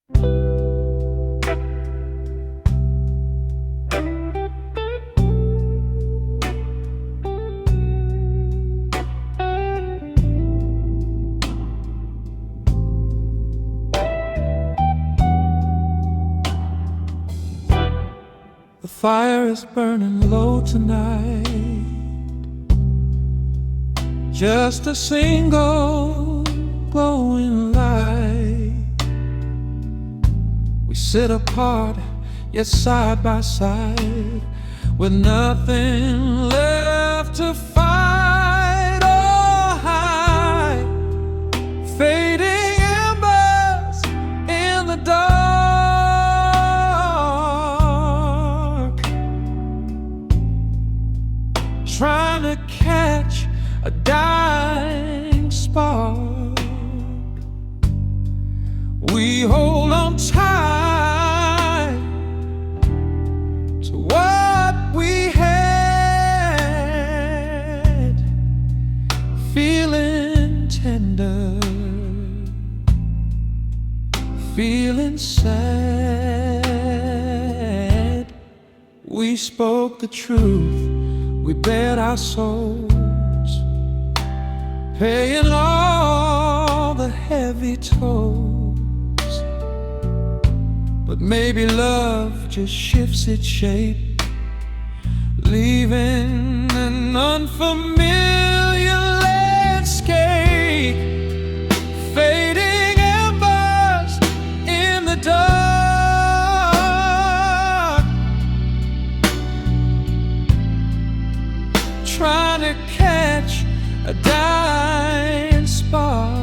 The fire is burning low tonight, just a single glowing light. We sit apart, yet side by side, with nothing left to fight or hide. Fading embers in the dark, trying to catch a dying spark. We hold on tight to what we had, feeling tender, feeling sad. We spoke the truth, we bared our souls, paying all the heavy tolls. But maybe love just shifts its shape, leaving an unfamiliar landscape. Fading embers in the dark, trying to catch a dying spark.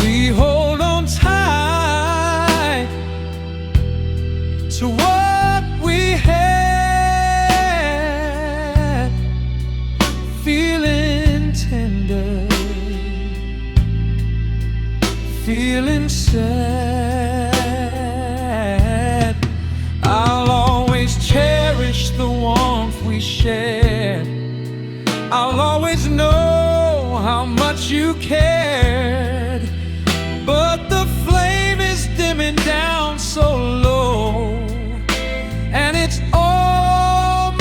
We hold on tight to what we had, feeling tender, feeling sad. I'll always cherish the warmth we shared. I'll always know how much you cared. But the flame is dimming down so low, and it's almost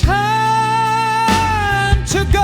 time to go.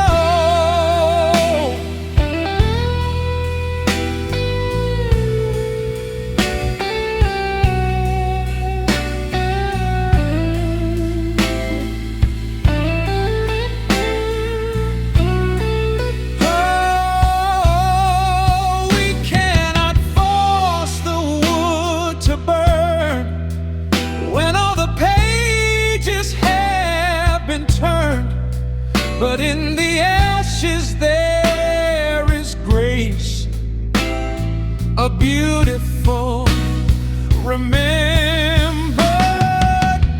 But in the ashes there is grace, a beautiful remembered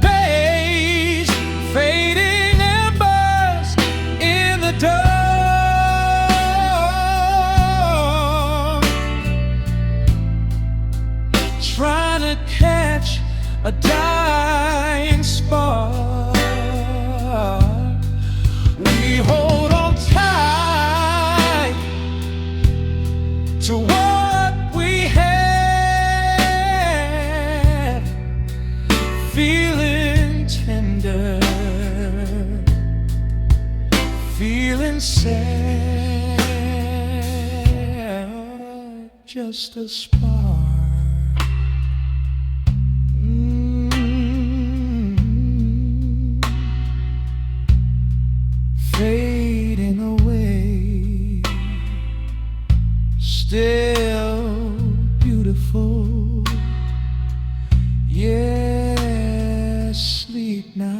page. Fading embers in the dark, trying to catch a dying spark. We hold on tight to what we had, feeling tender, feeling sad, just a spark. Fading away, still beautiful. Yes, sleep now.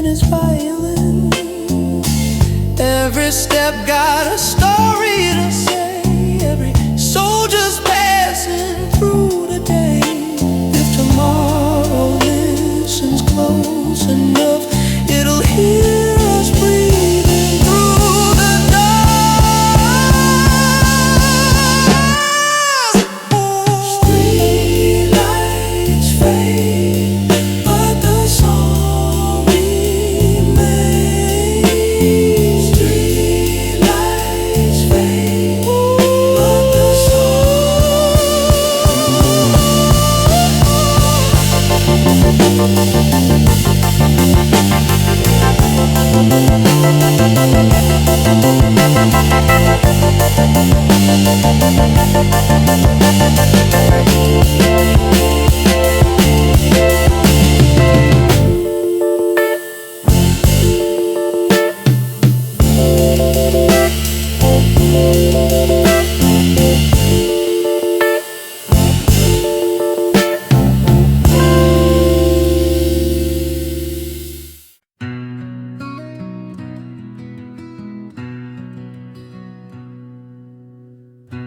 his violin. Every step got a story to say. Every soldier's passing through the day. If tomorrow listens close enough, it'll hear us breathing through the dark. Streetlights fade, but the song remains. Streetlights fade, but the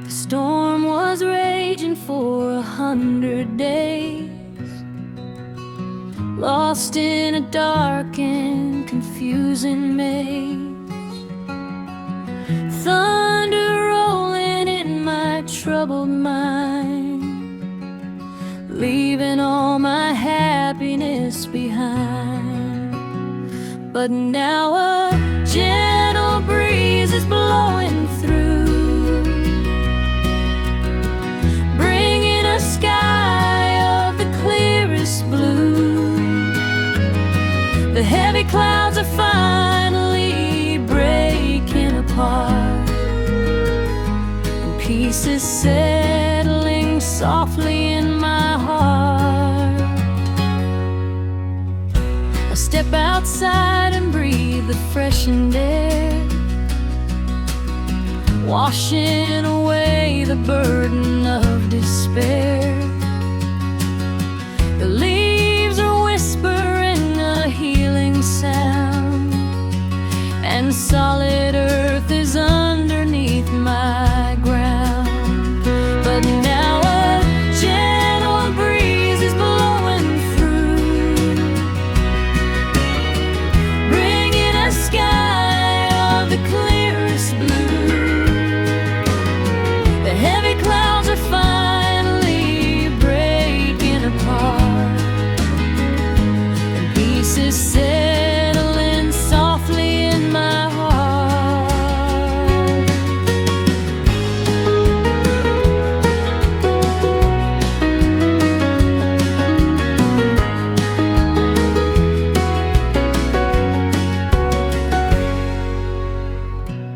The storm was raging for 100 days, lost in a dark and confusing maze. Thunder rolling in my troubled mind, leaving all my happiness behind. But now a gentle breeze is blowing through, bringing a sky of the clearest blue. The heavy clouds are finally breaking apart, and peace is settling softly in my heart. I step outside and breathe the freshened air, washing away the burden of despair. The leaves are whispering a healing sound, and solid earth is underneath my ground. But now a gentle breeze is blowing through, bringing a sky of the clearest blue. The heavy clouds are finally breaking apart, and peace is settling softly in my heart.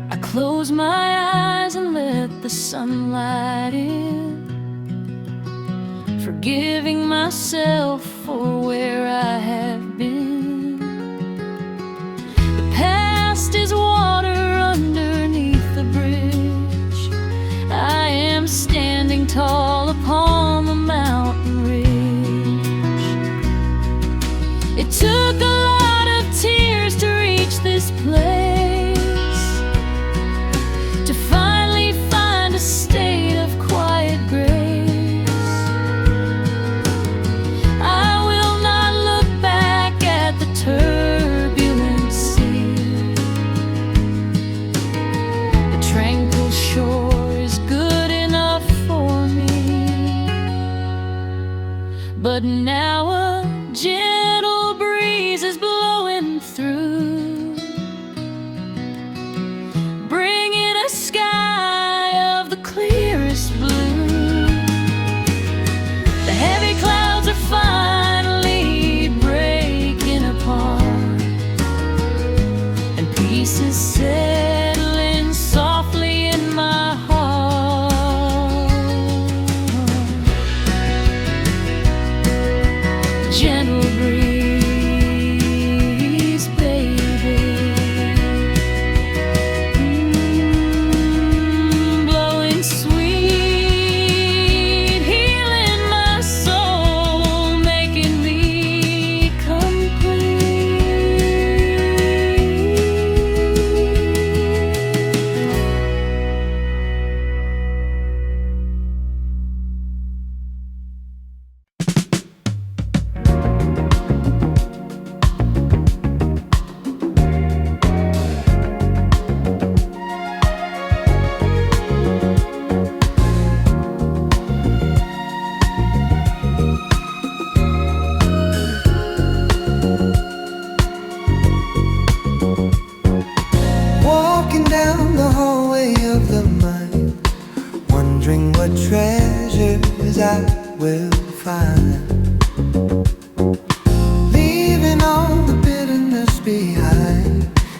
I close my eyes and let the sunlight in, forgiving myself for where I have been. The past is water underneath the bridge. I am standing tall upon the mountain ridge. It took a lot of tears to reach this place, to finally find a state of quiet grace. I will not look back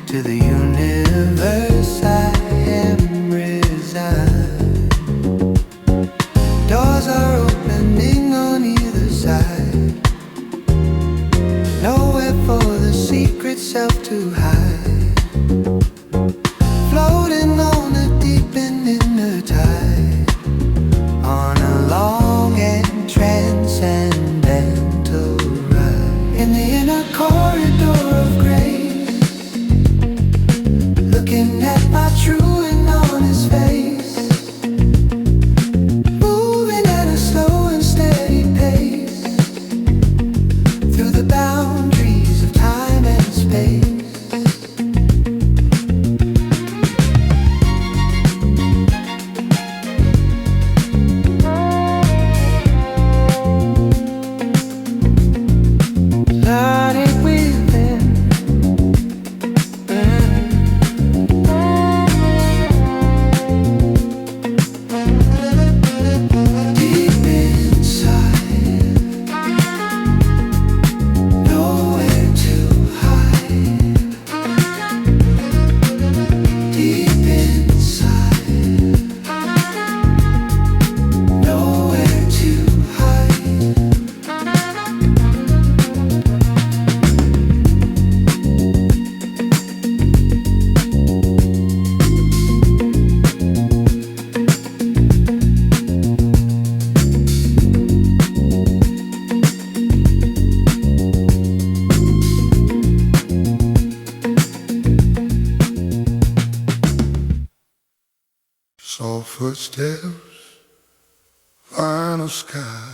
To the universe I am resigned. Doors are opening on either side. Nowhere for the secret self to hide. Floating on a deep and inner tide. On a long and transcendental ride. In the inner corridor of grace, looking at my true and honest face, moving at a slow and steady pace, through the boundaries of time and space. Soft footsteps, final sky.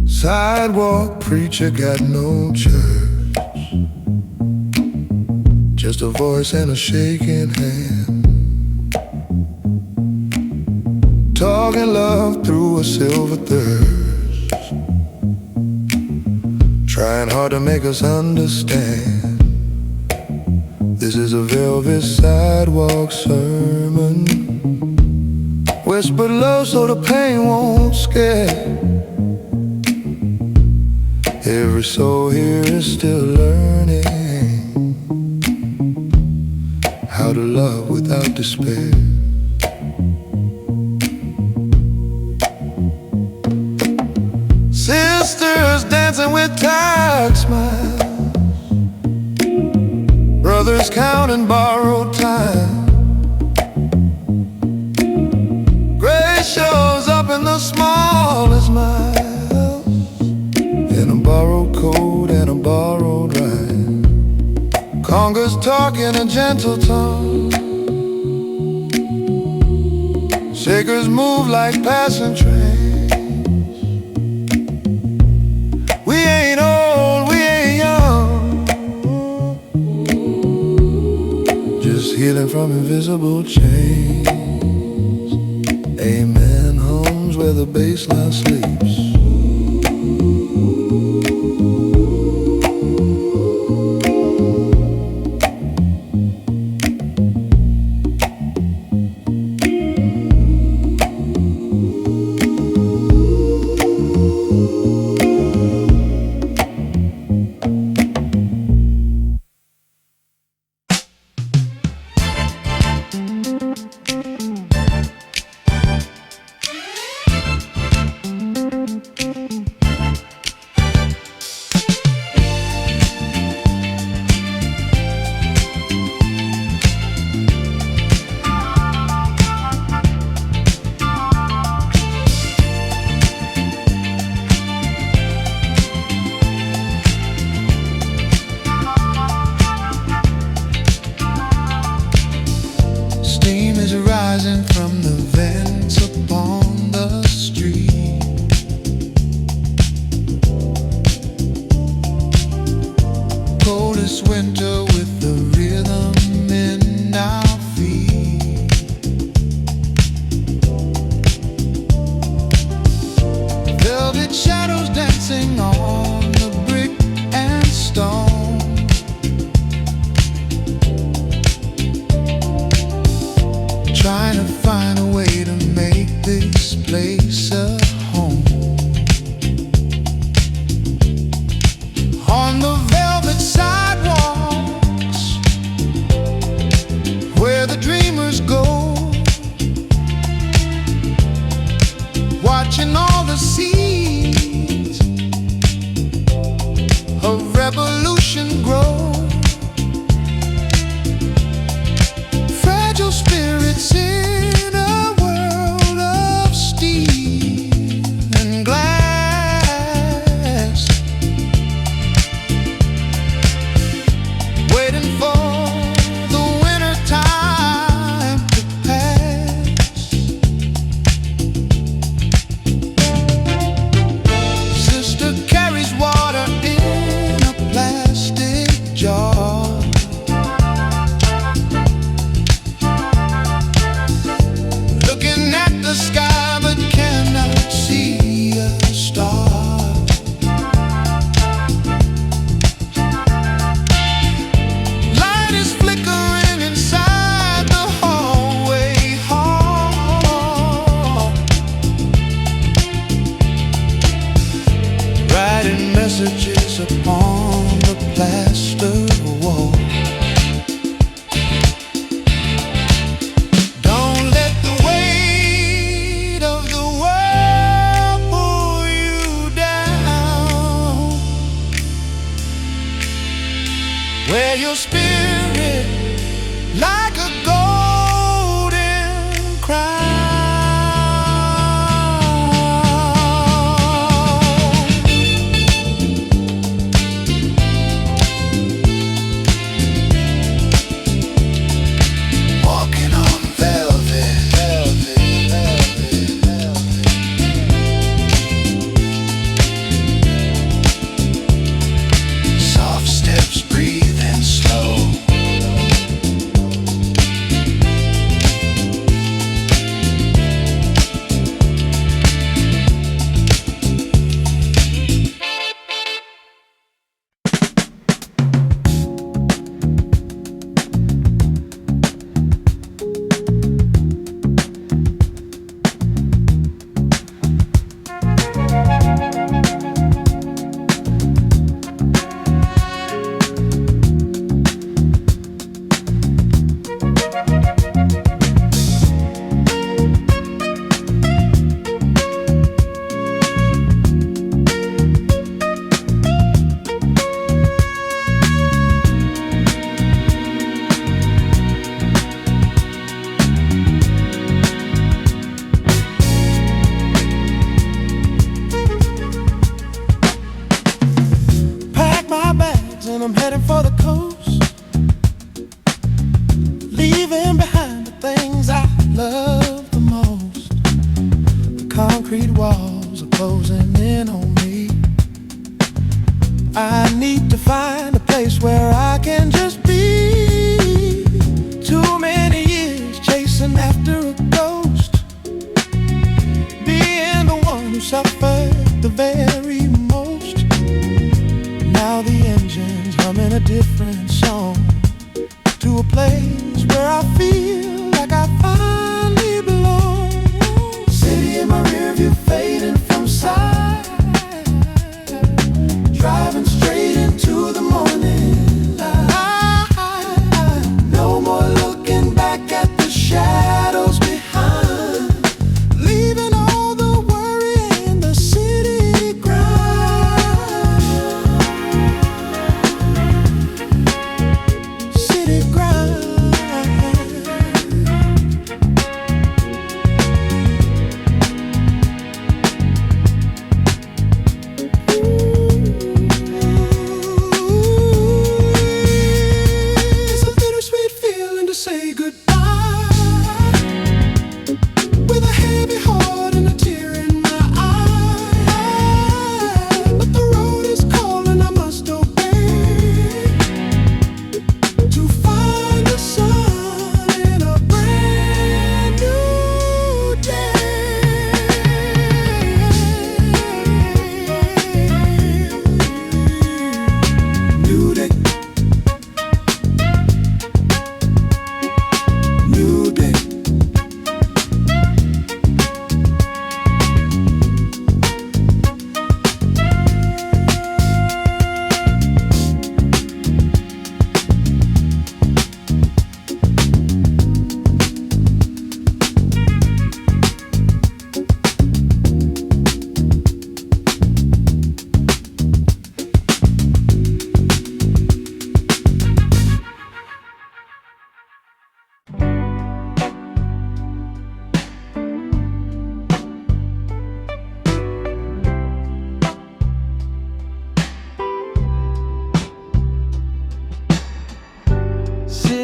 Sidewalk preacher got no church, just a voice and a shaking hand. Talking love through a silver thirst, trying hard to make us understand. This is a velvet sidewalk sermon, whispered love so the pain won't scare. Every soul here is still learning how to love without despair. Sisters dancing with tired smiles, brothers counting borrowed time. Grace shows up in the smallest miles, in a borrowed coat and a borrowed rhyme. Congas talk in a gentle tone, shakers move like passing trains. We ain't old, we ain't young, just healing from invisible chains. Amen homes where the bassline sleeps. Rising from the vents upon the street, coldest winter with the rhythm in our feet. Velvet shadows dancing on the brick and stone. trying to find a way to make this place a home. On the velvet sidewalks where the dreamers go, watching all the seeds of revolution grow. Fragile spirits in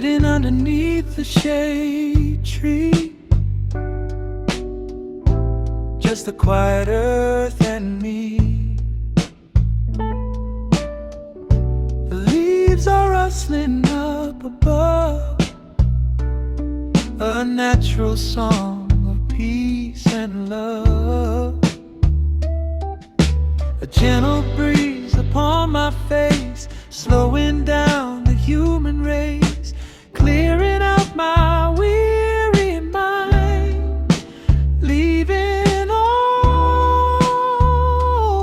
sitting underneath the shade tree. Just the quiet earth and me. The leaves are rustling up above, a natural song of peace and love. A gentle breeze upon my face, slowing down the human race, clearing out my weary mind, leaving all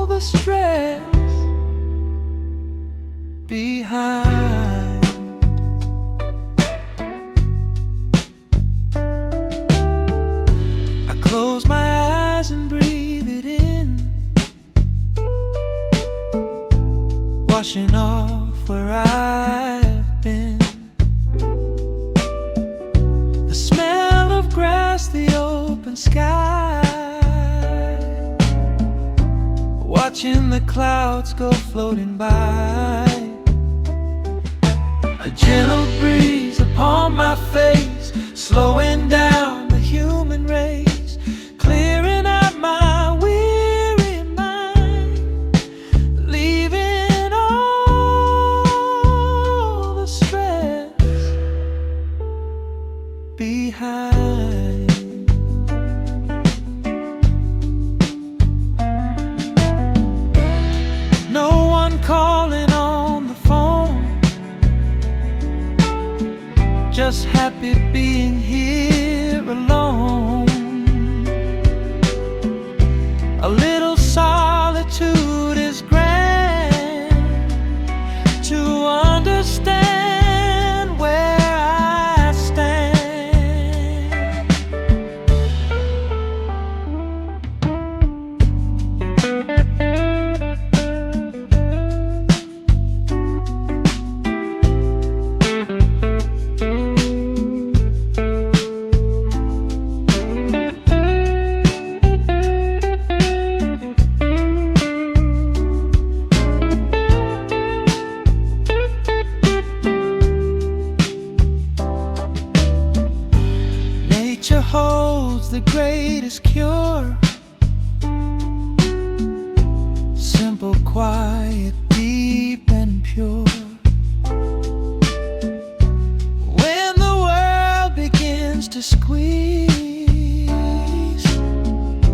the stress behind. I close my eyes and breathe it in, washing off where I've been. The smell of grass, the open sky, watching the clouds go floating by. A gentle breeze upon my face, slowing down the human race, clearing out my weary mind, leaving all the stress behind. No one calling on the phone, just happy being here alone. A little solitude is grand, to understand where I stand. Nature holds the greatest cure, simple, quiet, deep and pure. When the world begins to squeeze,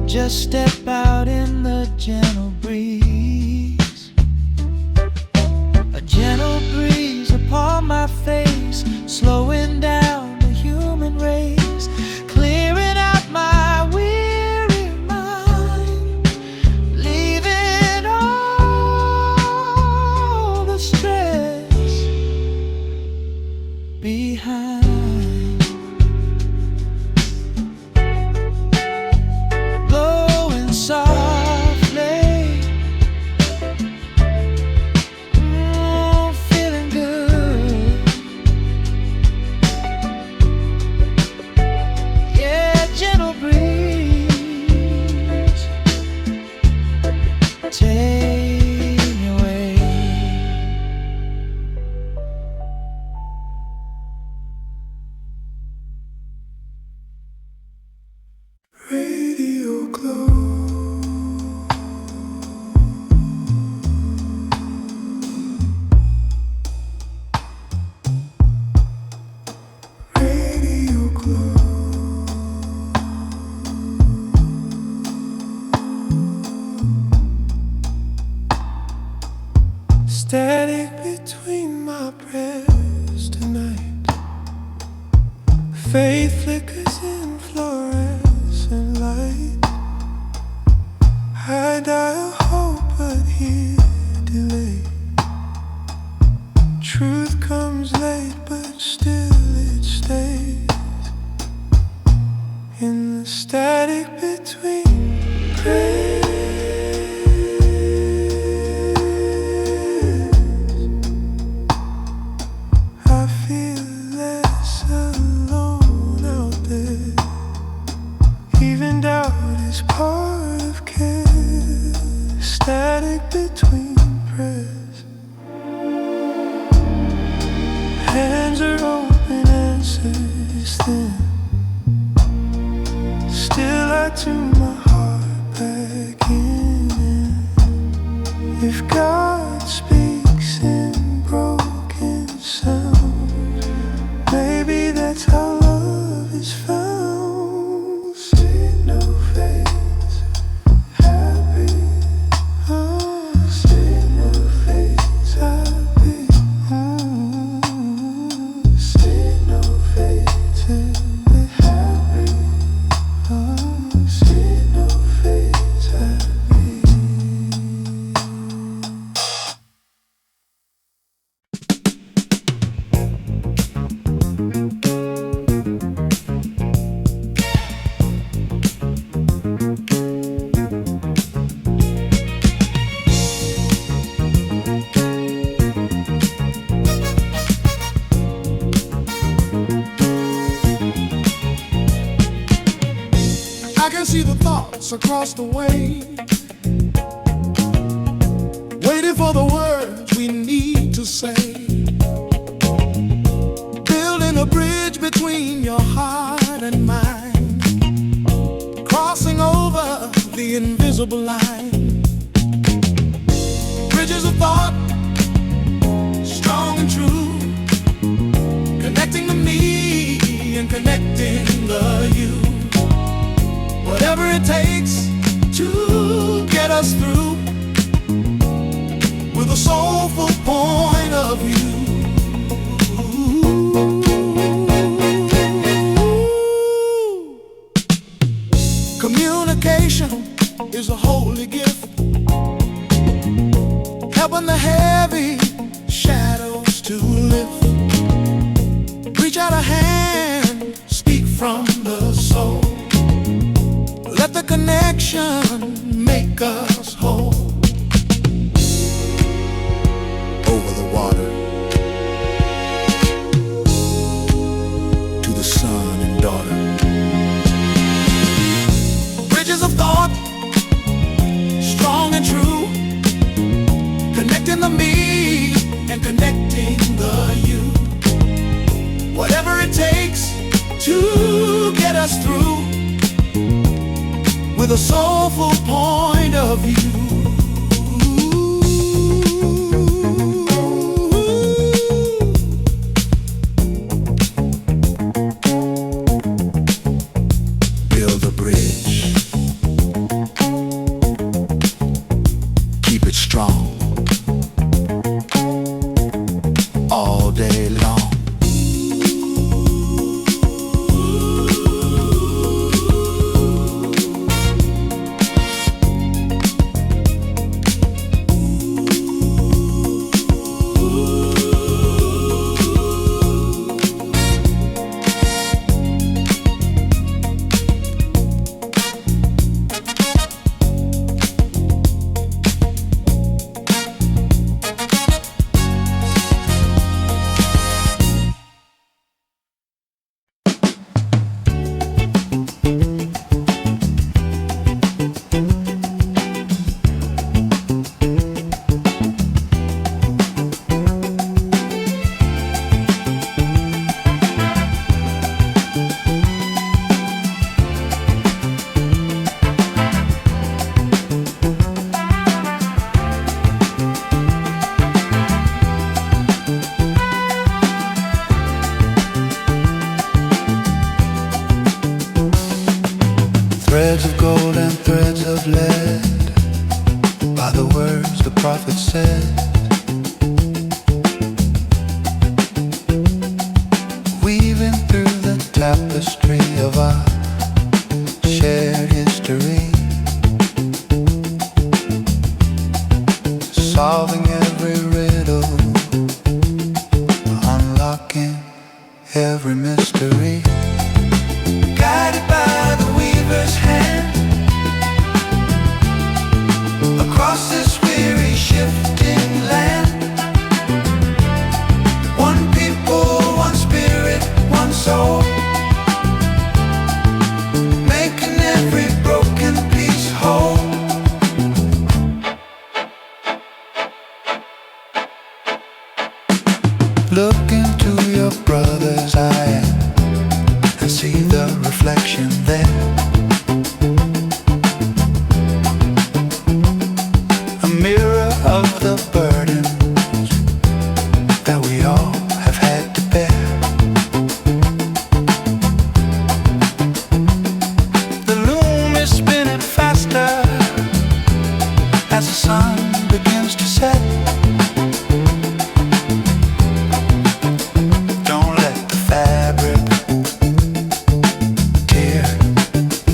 just step out in the gentle breeze. A gentle breeze upon my face, slowing down the human race, clearing out my weary mind, leaving all the stress behind. Blowing softly, feeling good. Yeah, gentle breeze, take me away. Radio glow, radio glow. Static between my prayers tonight, faith flickers in fluorescent light. I dial hope but hear delay. Truth comes late but still it stays in the static between prayers. I feel less alone out there. Even doubt is part of care. Static between prayers. Hands are open then. Still I tune my heart back in. If God speaks in broken sound, maybe that's how love is found. See no face, happy. See no face, happy. See no face, be happy. See no face, happy. I can see the thoughts across the way, waiting for the words we need to say, building a bridge between your heart and mine, crossing over the invisible line. Bridges of thought, strong and true, connecting the me and connecting the you. Whatever it takes to get us through, with a soulful point of view. Communication is a holy gift, helping the heavy shadows to lift. Reach out a hand, speak from the soul. Let the connection make us whole. Over the water, to the son and daughter. Bridges of thought, strong and true, connecting the me and connecting the you. Whatever it takes to get us through, with a soulful point of view. Build a bridge, keep it strong, all day long. Threads of gold and threads of lead, by the words the prophet said. Weaving through the tapestry of our shared history, solving every riddle, unlocking every mystery. Guided by the weaver's hand, across this weary shifting land. One people, one spirit, one soul, making every broken piece whole. Look into your brother's eye, see the reflection there. A mirror of the burdens that we all have had to bear. The loom is spinning faster as the sun begins to set. Don't let the fabric tear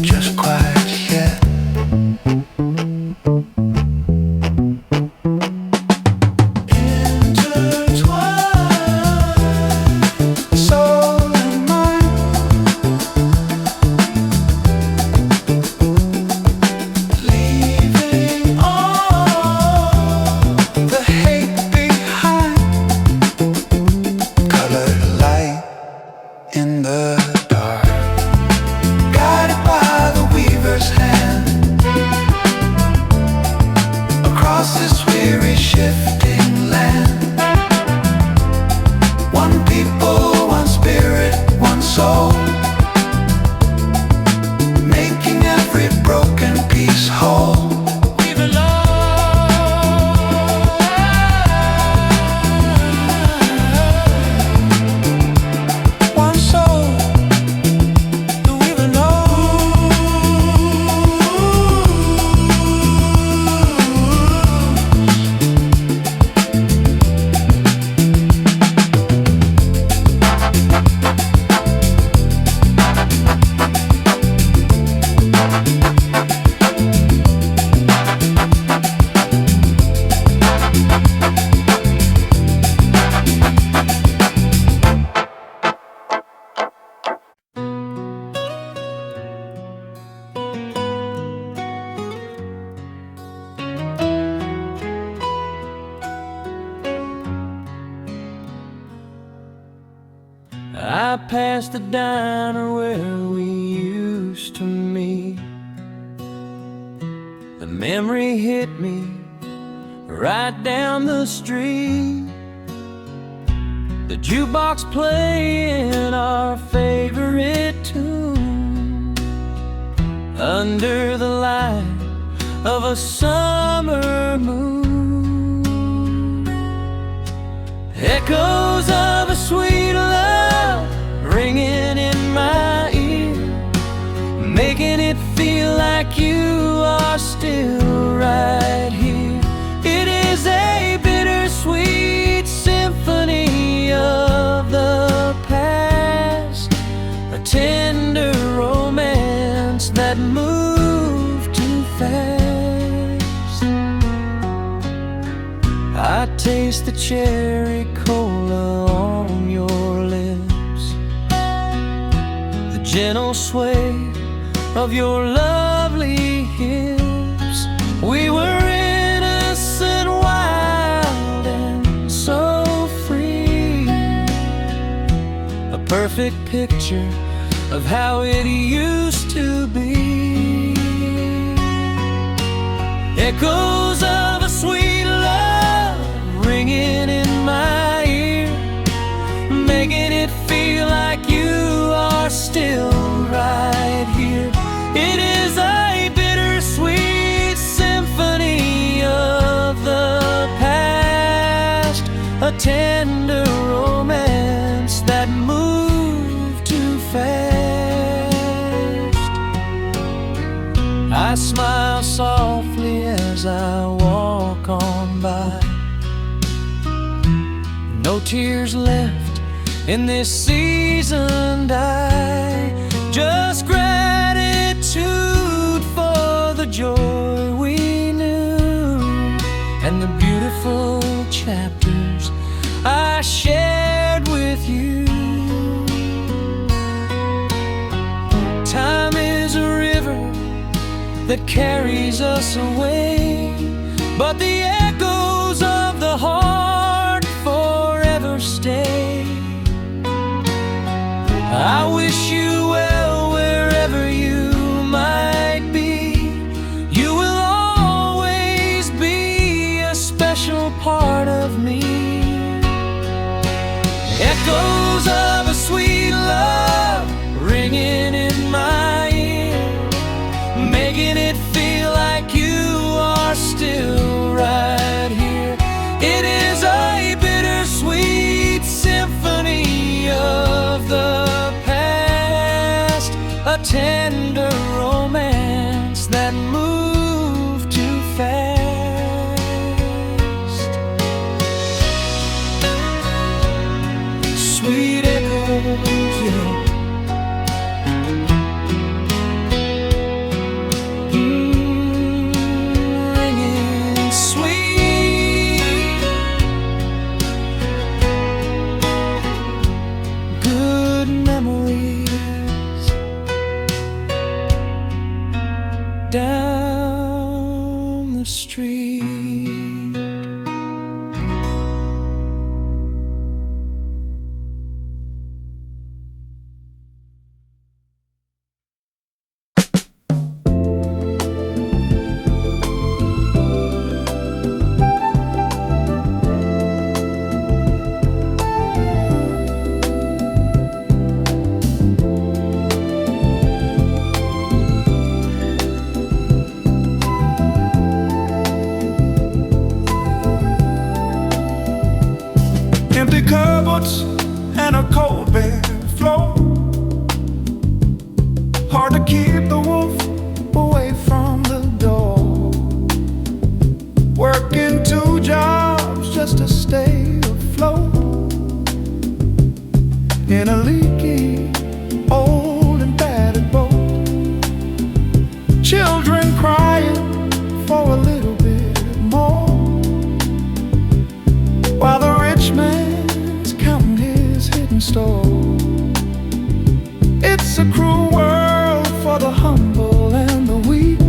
just quite yet. Intertwine, soul and mind, leaving all the hate behind. Colored light in the dark, guided by the weaver's hand, across this weary shifting land. One people, one spirit, one soul, making every broken piece whole. We belong. One soul, do we belong? I passed the diner where we used to meet. The memory hit me right down the street. The jukebox playing our favorite tune under the light of a summer moon. Echoes of a sweet love ringing in my ear, making it feel like you are still right here. It is a bittersweet symphony of the past, a tender romance that moved too fast. I taste the cherry cola on your lips, the gentle sway of your lovely hips. We were innocent, wild, and so free, a perfect picture of how it used to be. Echoes of a sweet love ringing in my ear, making it feel like you are still right here. It is a bittersweet symphony of the past, a tender romance that moved too fast. I smile softly as I walk on by, no tears left in this seasoned eye, just gratitude for the joy we knew and the beautiful chapters I shared with you. Time is a river that carries us away, but the echoes of the heart forever stay. I wish you well wherever you might be. You will always be a special part of me. Echoes of a sweet love ring a tender romance that moved too fast. Sweet echoes, yeah. Ringing sweet. Good memories down the street. Empty cupboards and a cold bare floor. Hard to keep the wolf away from the door. Working 2 jobs just to stay afloat in a leaky, old and battered boat. Children crying for a little bit more, while the rich man's counting his hidden store. It's a cruel world for the humble and the weak,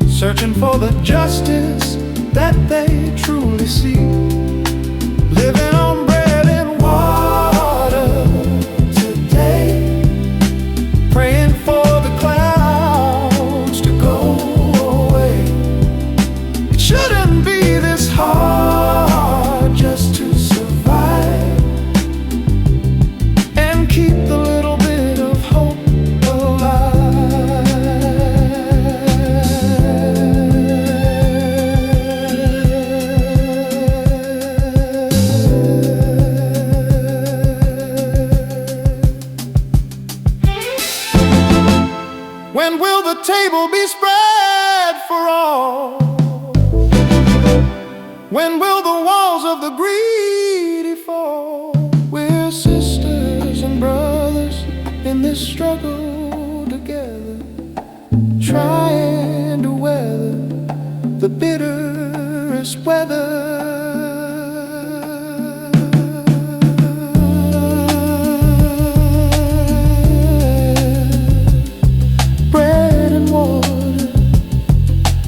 searching for the justice that they truly seek. Living on bread and water today, praying for the clouds to go away. It shouldn't be this hard just to survive and keep the little bit of hope alive. When will the table be spread for all? When will the walls of the greedy fall? We're sisters and brothers in this struggle together, trying to weather the bitterest weather. Bread and water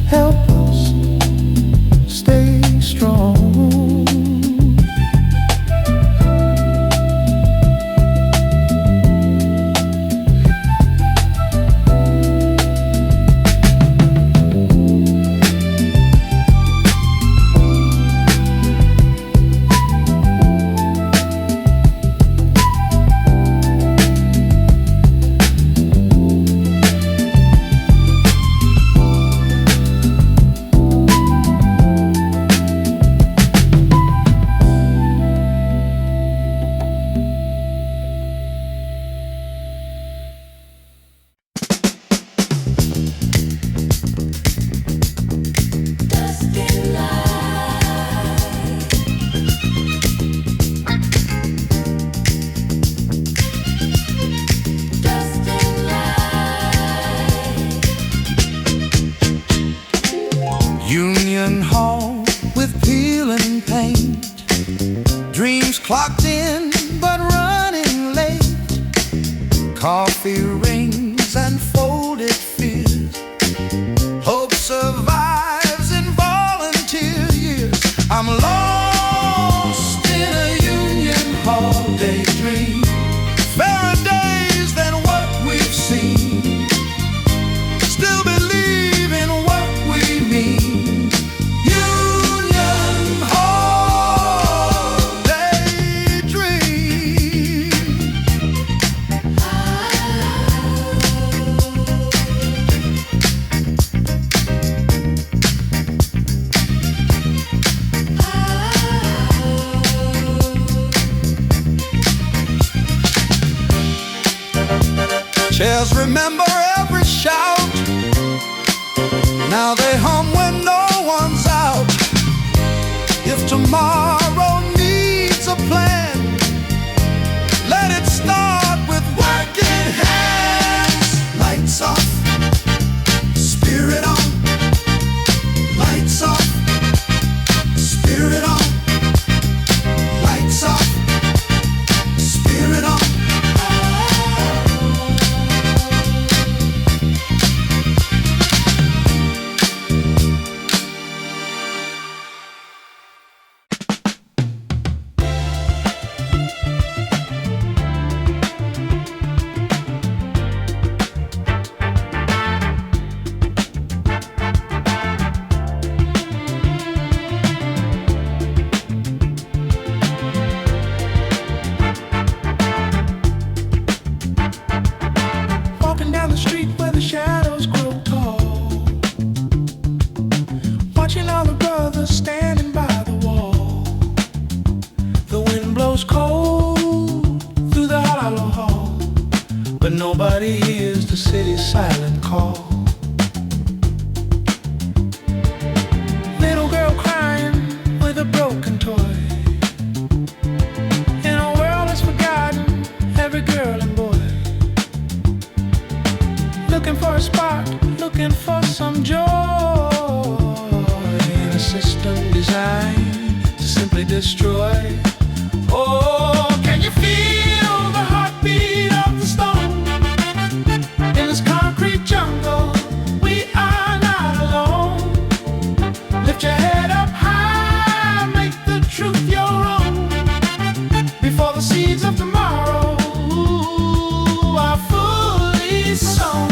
help us stay strong. Union Hall with peeling paint, dreams clocked in but running late. Coffee rings and folded fears, hope survives in volunteer years. I'm lost in a Union Hall daydream, fairer days than what we've seen. Still believe in what we mean. Chairs remember every shout. Now they hum when no one's out. If tomorrow needs a plan, let it start with working hands. Lights off, spirit on. Lights off, spirit on. Lights off, spirit on. Walking down the street where the shadows grow tall, watching all the brothers standing by the wall. The wind blows cold through the hollow hall, but nobody hears the city's silent call. Little girl crying with a broken toy. In a world that's forgotten every girl and boy. Looking for a spark, looking for some joy in a system designed to simply destroy. Oh, can you feel the heartbeat of the stone? In this concrete jungle, we are not alone. Lift your head up high, make the truth your own. Before the seeds of tomorrow are fully sown.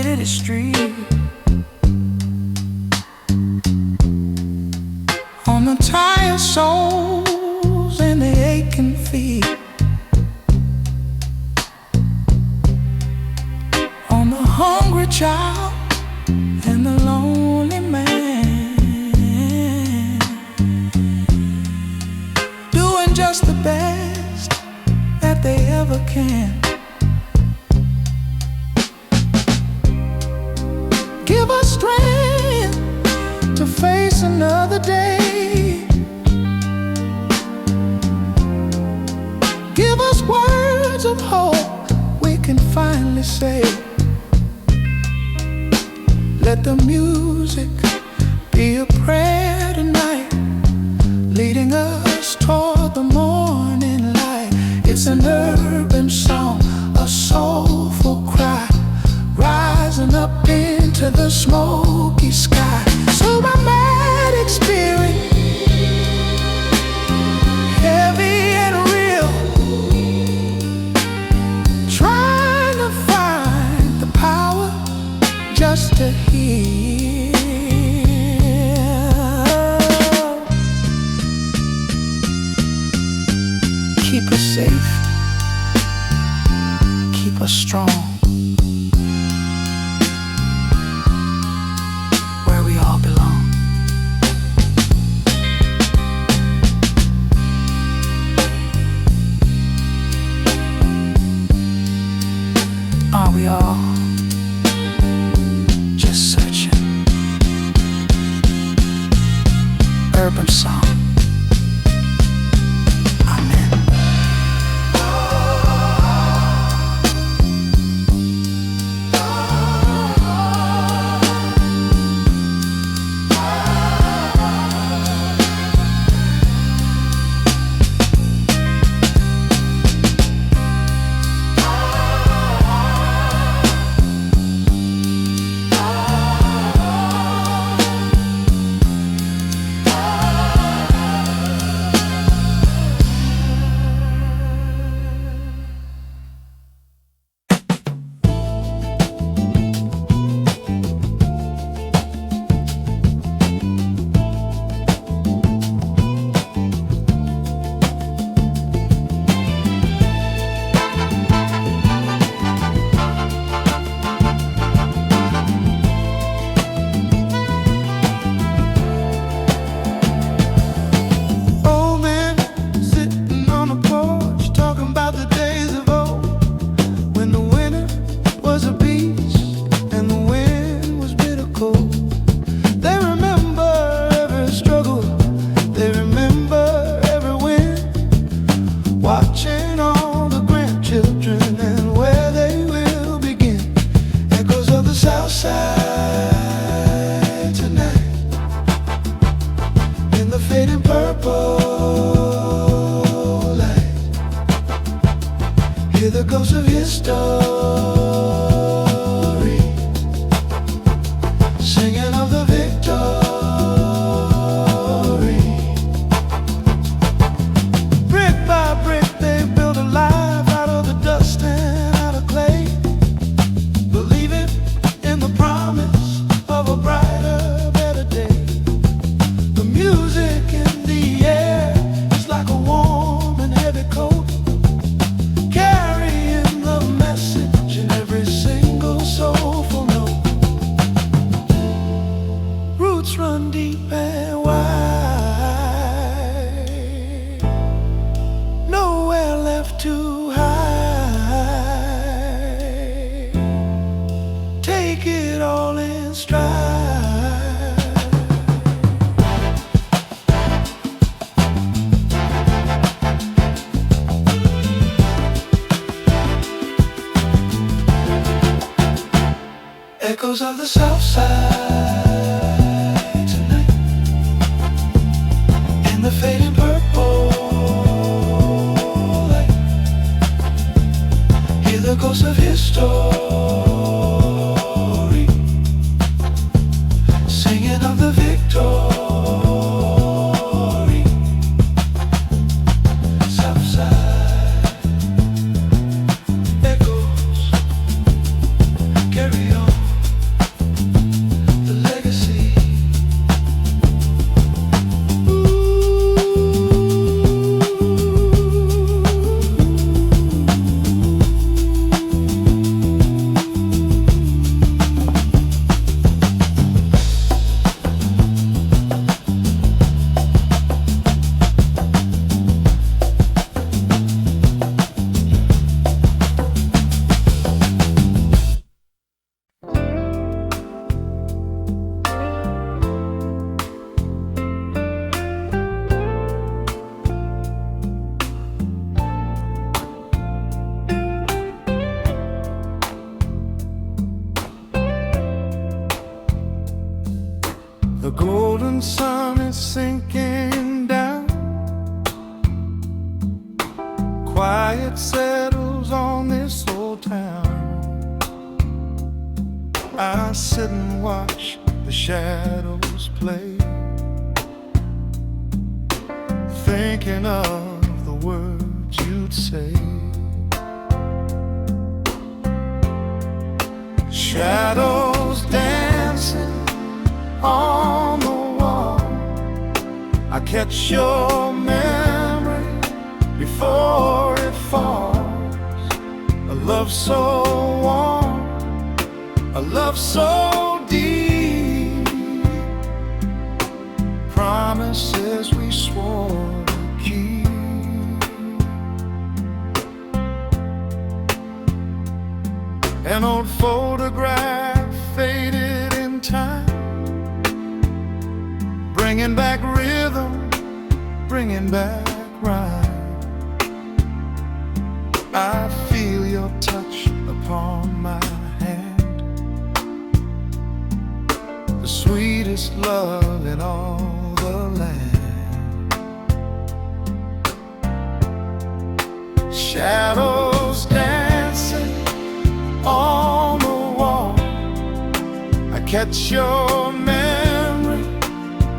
city street, on the tired souls and the aching feet, on the hungry child and the lonely man, doing just the best that they ever can. Give us strength to face another day. Give us words of hope we can finally say. Let the music be a prayer tonight, leading us toward the morning light. It's an urban song, a soulful cry, rising up into the smoky sky. So my magic spirit, heavy and real, trying to find the power just to heal. Keep us safe, keep us strong, where we all belong. Are we all just searching? Urban song. Amen. Watching all the grandchildren and where they will begin. Echoes of the South Side tonight, in the fading purple light. Hear the ghosts of history singing of the victory. Run deep and wide, nowhere left to hide. Take it all in stride. Echoes of the South Side, the fading purple light. Hear the ghosts of history singing of the victory. South Side echoes, carry on. quiet settles on this old town. I sit and watch the shadows play, thinking of the words you'd say. Shadows dancing on the wall, I catch your memory before it falls. A love so warm, a love so deep, promises we swore to keep. An old photograph faded in time, bringing back rhythm, bringing back rhyme. I feel your touch upon my hand, the sweetest love in all the land. Shadows dancing on the wall, I catch your memory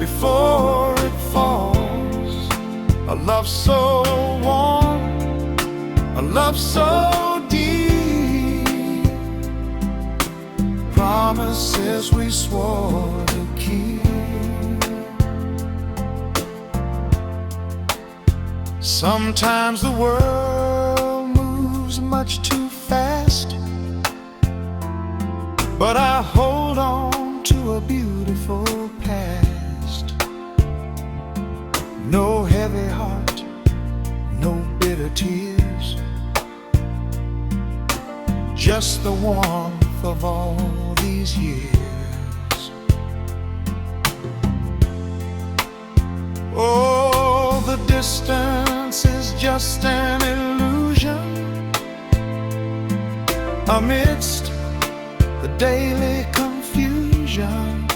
before it falls. A love so warm, a love so deep, promises we swore to keep. Sometimes the world moves much too fast, but I hold on to a beautiful past. No heavy heart, no bitter tears, just the warmth of all these years. Oh, the distance is just an illusion amidst the daily confusion.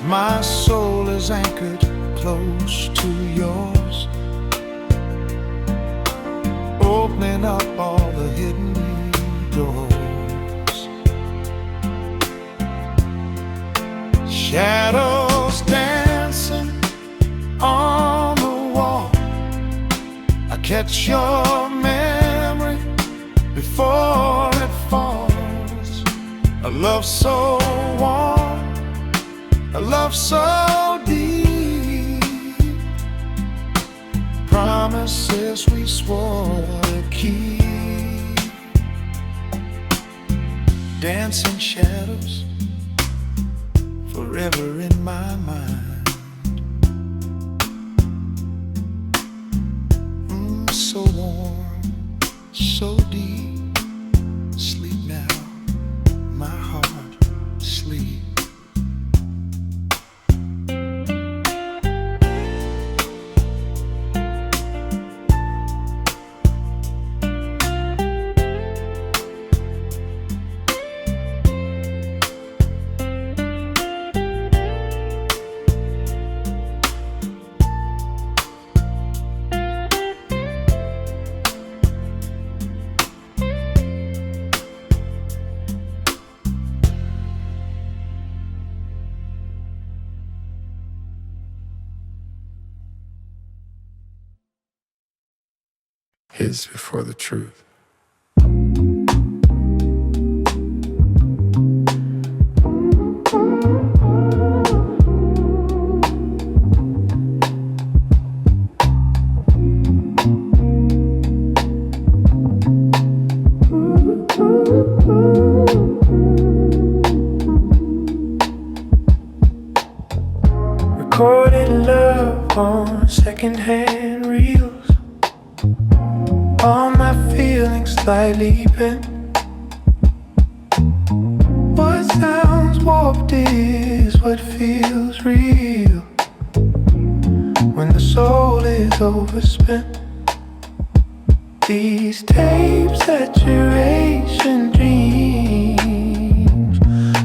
My soul is anchored close to yours, opening up all the hidden doors. Shadows dancing on the wall, I catch your memory before it falls. A love so warm, a love so deep, promises we swore to keep. Dancing shadows forever in my mind. So warm, so deep. Sleep now, my heart, sleep. His before the truth. Recorded love on secondhand reels, all my feelings slightly bent. What sounds warped is what feels real when the soul is overspent. These tape saturation dreams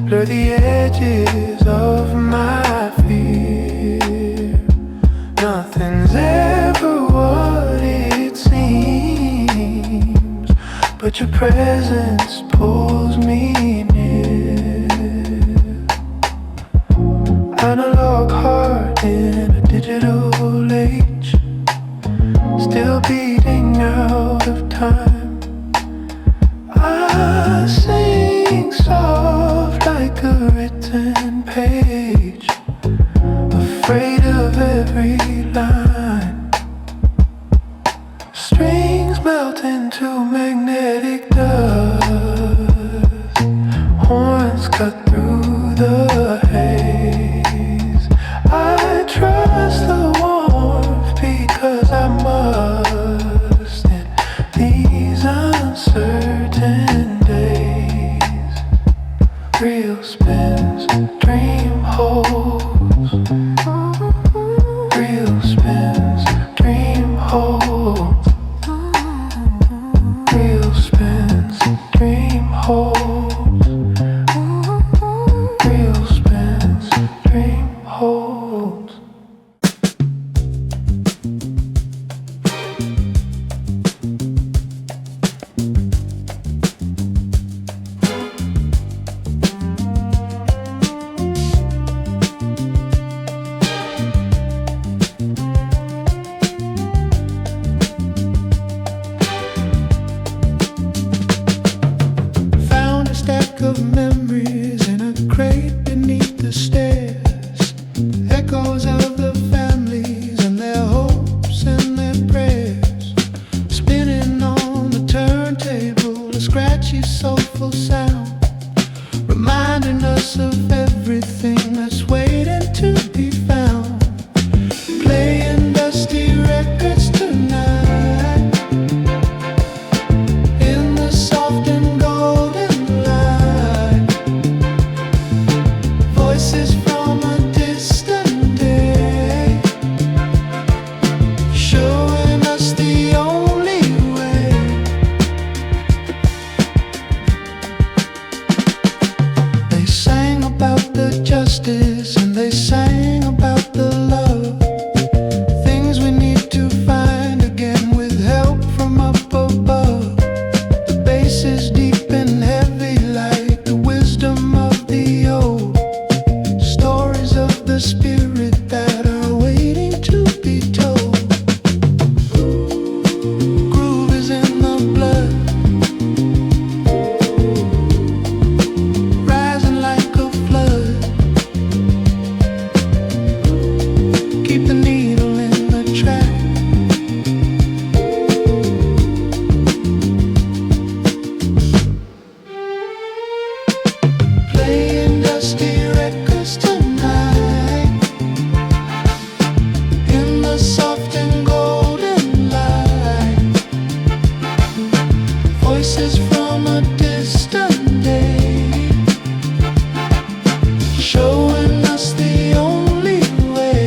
blur the edges of my fear. Nothing's ever what it seems. but your presence pulls me near. Analog heart in a digital age, still beating out of time. I sing soft like a written page, afraid of every line. Strings melt into magnetic dust, horns cut through the haze. I trust the warmth because I must in these uncertain days. Real spins, dream holds. Real spins, dream holds. Real spins, dream holds. Real spins, dream holds. Found a stack of memories in a crate beneath the stairs. Echoes of the families and their hopes and their prayers. Spinning on the turntable, a scratchy soulful sound, reminding us of everything that's waiting to be found. Playing dusty records tonight in the soft and golden light. Voices from a distant day, showing us the only way. They sang about the justice and they sang about the love, things we need to find again with help from up above. The bass is deep and heavy like the wisdom of the old, stories of the spirit that are waiting to be told. Groove is in the blood, rising like a flood. Keep the needle in the track. Playing dusty records tonight in the soft and golden light. Voices from a distant day, showing us the only way.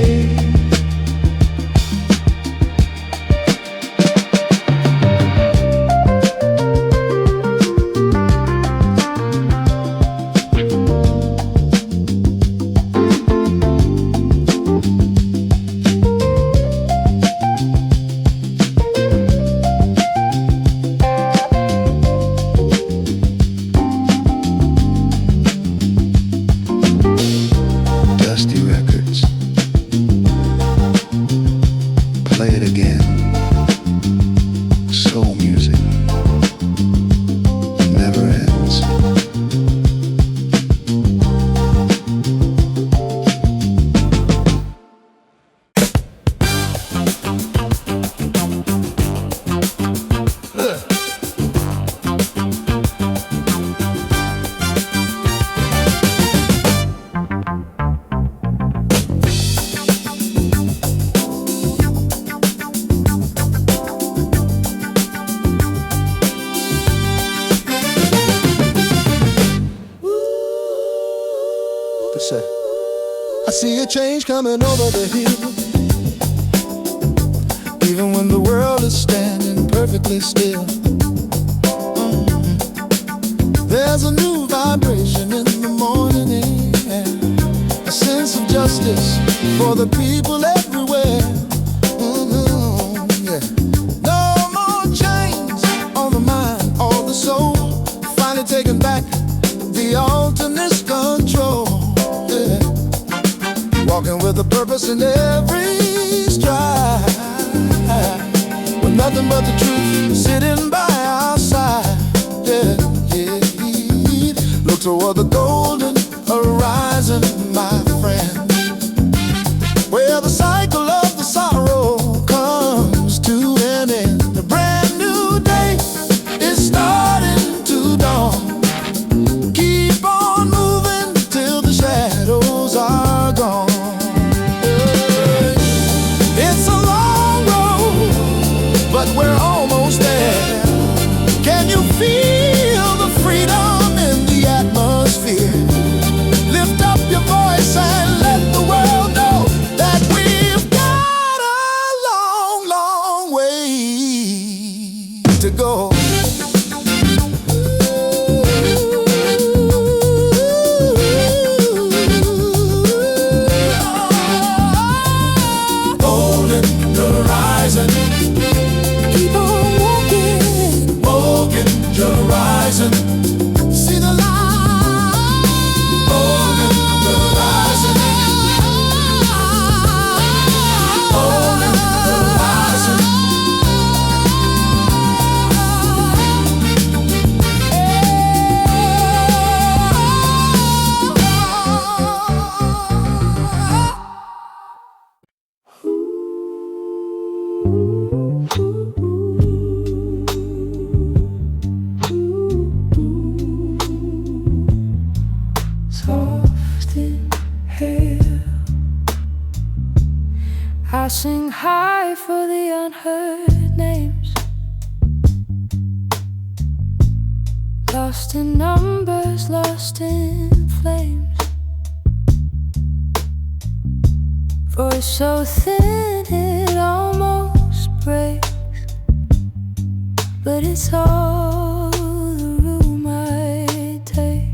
Dusty records, play it again. Soul music never ends. I see a change coming over the hill, even when the world is standing perfectly still. There's a new vibration in the morning air, a sense of justice for the people everywhere. Yeah. No more chains on the mind or the toward the golden horizon, my friend, where the cycle of the sorrow comes to an end. A brand new day is starting to dawn. Keep on moving till the shadows are gone. It's a long road, but we're almost there. Can you feel the freedom in the atmosphere? Lift up your voice and let the world know that we've got a long, long way to go. Golden horizon, keep on walking, walking your horizon. See the light, golden horizon, golden horizon. Soft in hair, I sing high for the unheard names, lost in numbers, lost in flames. Voice so thin it almost breaks, but it's all the room I take.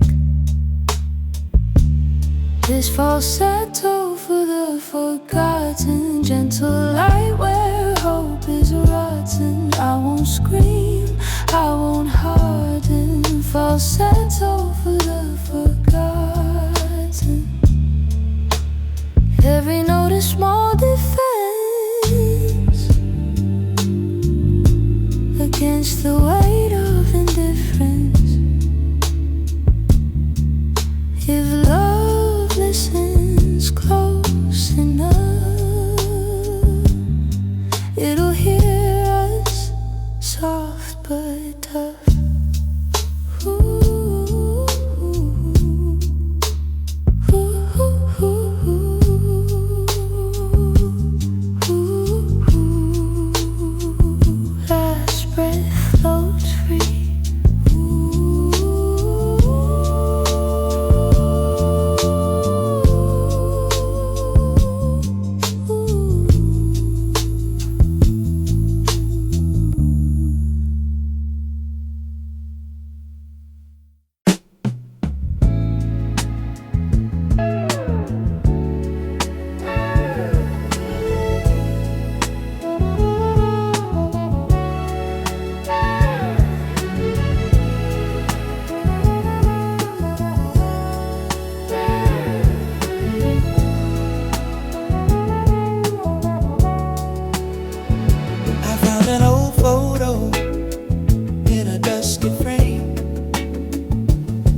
This falsetto for the forgotten, gentle light where hope is rotten. I won't scream, I won't harden. Falsetto for the forgotten. Every note is small defense against the weight of indifference. If love listens close enough, it'll hear us, soft but tough. Ooh, ooh, ooh, ooh. Last breath floats free.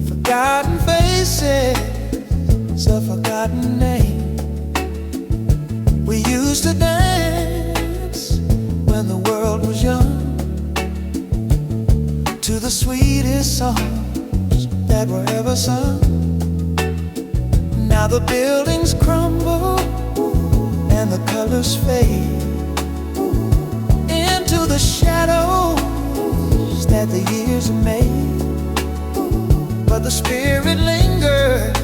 Forgotten faces, a forgotten name. We used to dance when the world was young to the sweetest songs that were ever sung. Now the buildings crumble and the colors fade into the shadows that the years have made. But the spirit lingers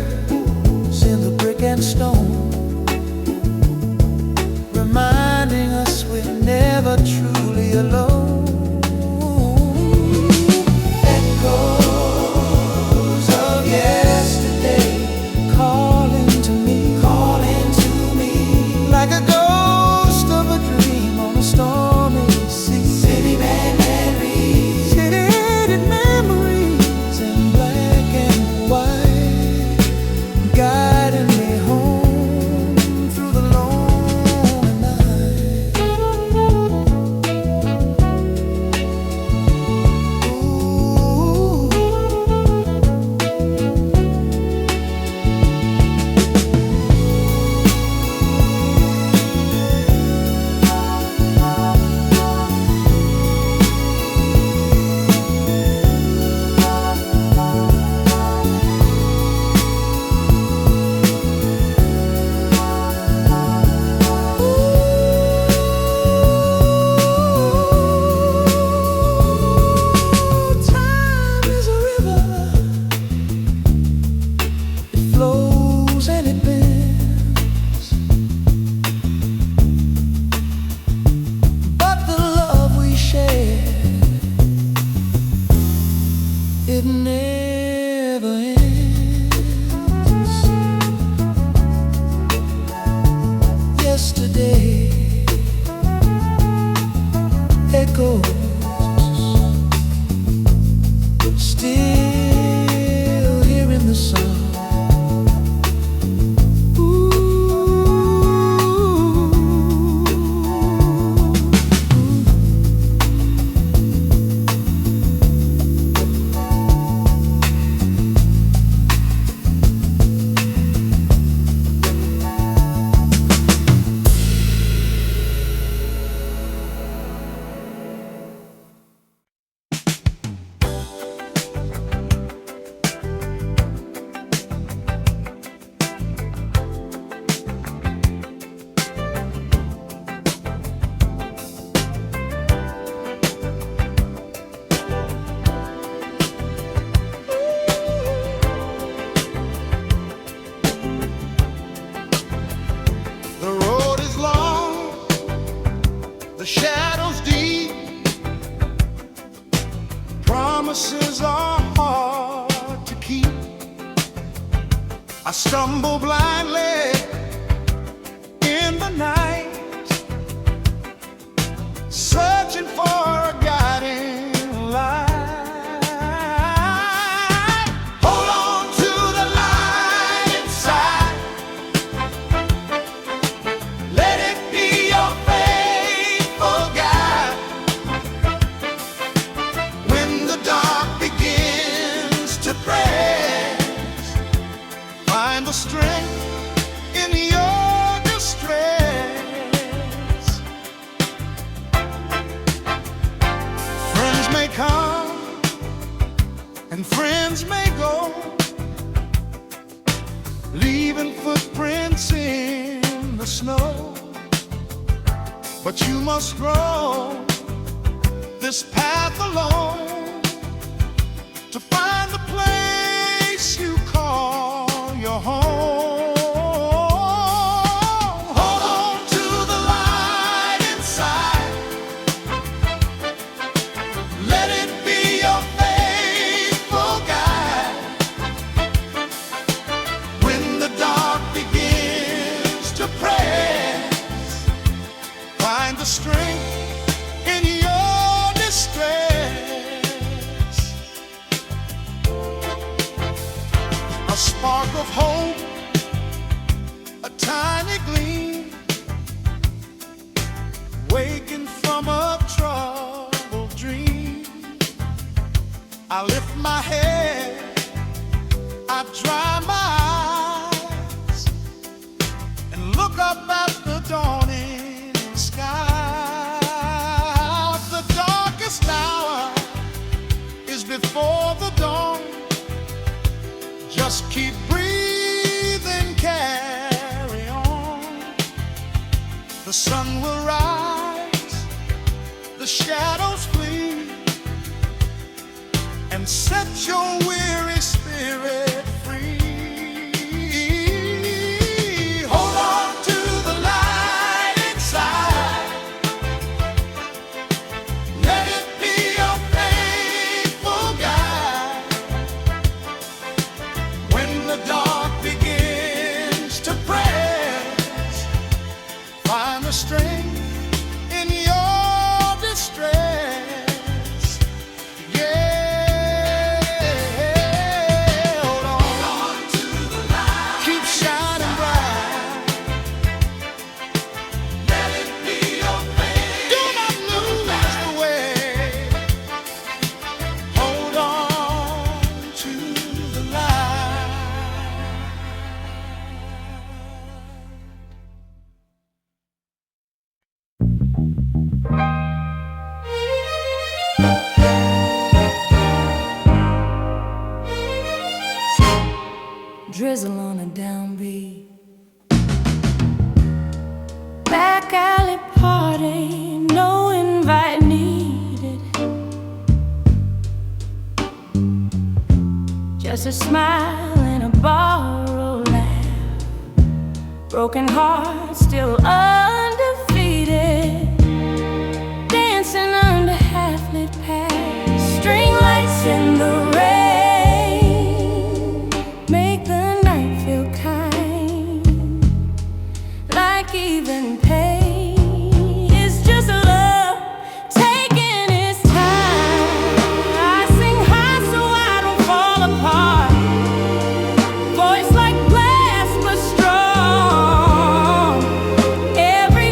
in the brick and stone, reminding us we're never truly alone. Echoes of yesterday calling to me, like a ghost of a dream on a stormy sea. City memories in black and white. shadows deep. Promises are hard to keep. I stumble blindly in the night, searching for a guiding light. Hold on to the light inside. Let it be your faithful guide. When the dark begins to press, find the strength in your distress. Friends may come and friends may go, leaving footprints in the snow. But you must grow this path alone to find the place you call your home. Hold on to the light inside. Let it be your faithful guide. When the dark begins to press, find the strength in your distress. A spark of hope, a tiny gleam, waking from a troubled dream. I lift my head, I dry my eyes, and look up at the dawning sky. The darkest hour is before the dawn. Just keep breathing, carry on. The sun will rise, the shadows flee, and set your weary spirit free. Hold on to the light inside. Let it be your faithful guide. When the dark begins to press, find the strength in your distress. Yeah, hold on to the light. Keep shining bright. Let it be your faith. Do not lose the way. Hold on to the light. Drizzle on a downbeat. Back alley party, no invite needed. Just a smile and a borrowed laugh. Broken heart still undefeated. Dancing under half-lit paths. String lights in the rain make the night feel kind. Like even pain is just love taking its time. I sing high so I don't fall apart. Voice like glass but strong. Every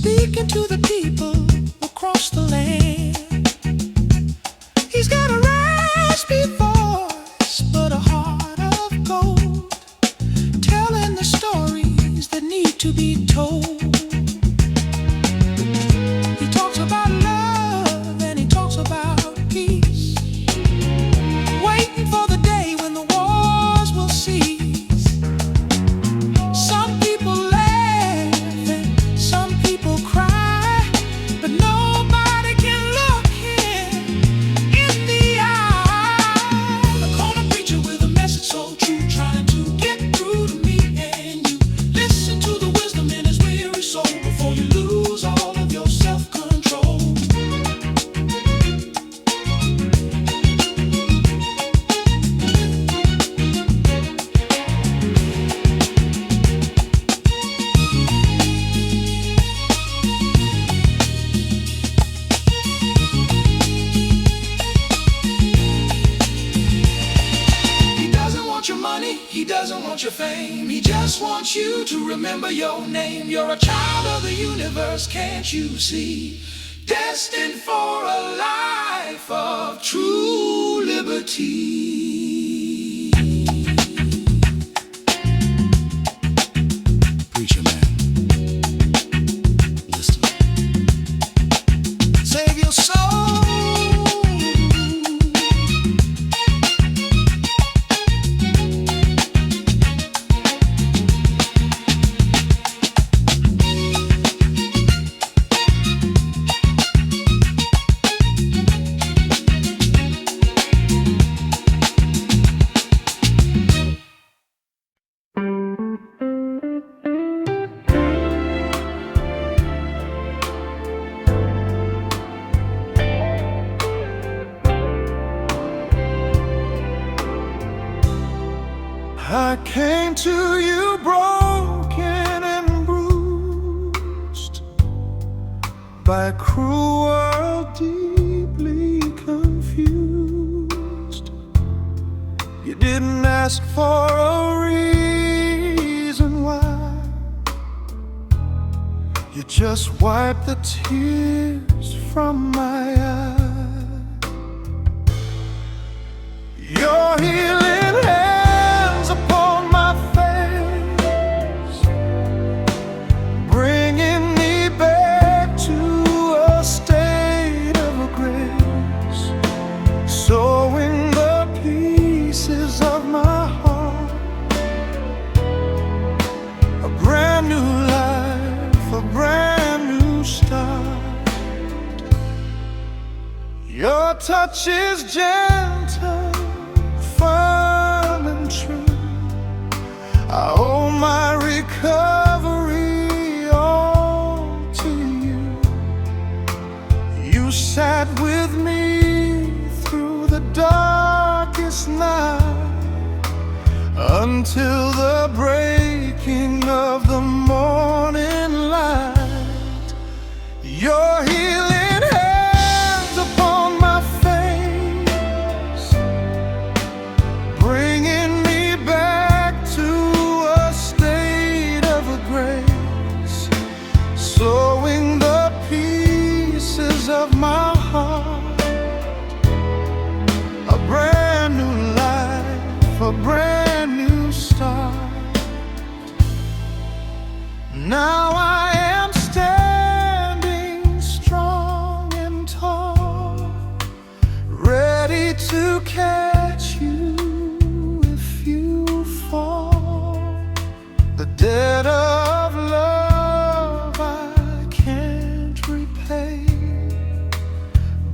speaking to the people across the land. He's got a raspy voice, but a heart of gold, telling the stories that need to be told. He talks about love and he talks about peace, waiting for the day when the wars will cease. Some people laugh and some people cry, but nobody can look him in the eye. A corner preacher with a message so true, trying to get through to me and you. Listen to the wisdom in his weary soul before you lose all of your self-control. He doesn't want your money, he doesn't want your fame. He just wants you to remember your name. You're a child of the universe, can't you see? Destined for a life of true liberty. Preacher man, listen. Save your soul. I came to you broken and bruised by a cruel world, deeply confused. You didn't ask for a reason why, you just wiped the tears from my eyes. Your healing hands upon my face, bringing me back to a state of grace, sewing the pieces of my heart, a brand new life, a brand new start. Your touch is gentle, firm and true. I owe my recovery all to you. You sat with me through the darkest night, until the breaking of the morning light. Your healing hands upon my face, bringing me back to a state of grace, sewing the pieces of my heart, a brand new life, a brand new start. Now I am standing strong and tall, ready to catch you if you fall. The debt of love I can't repay,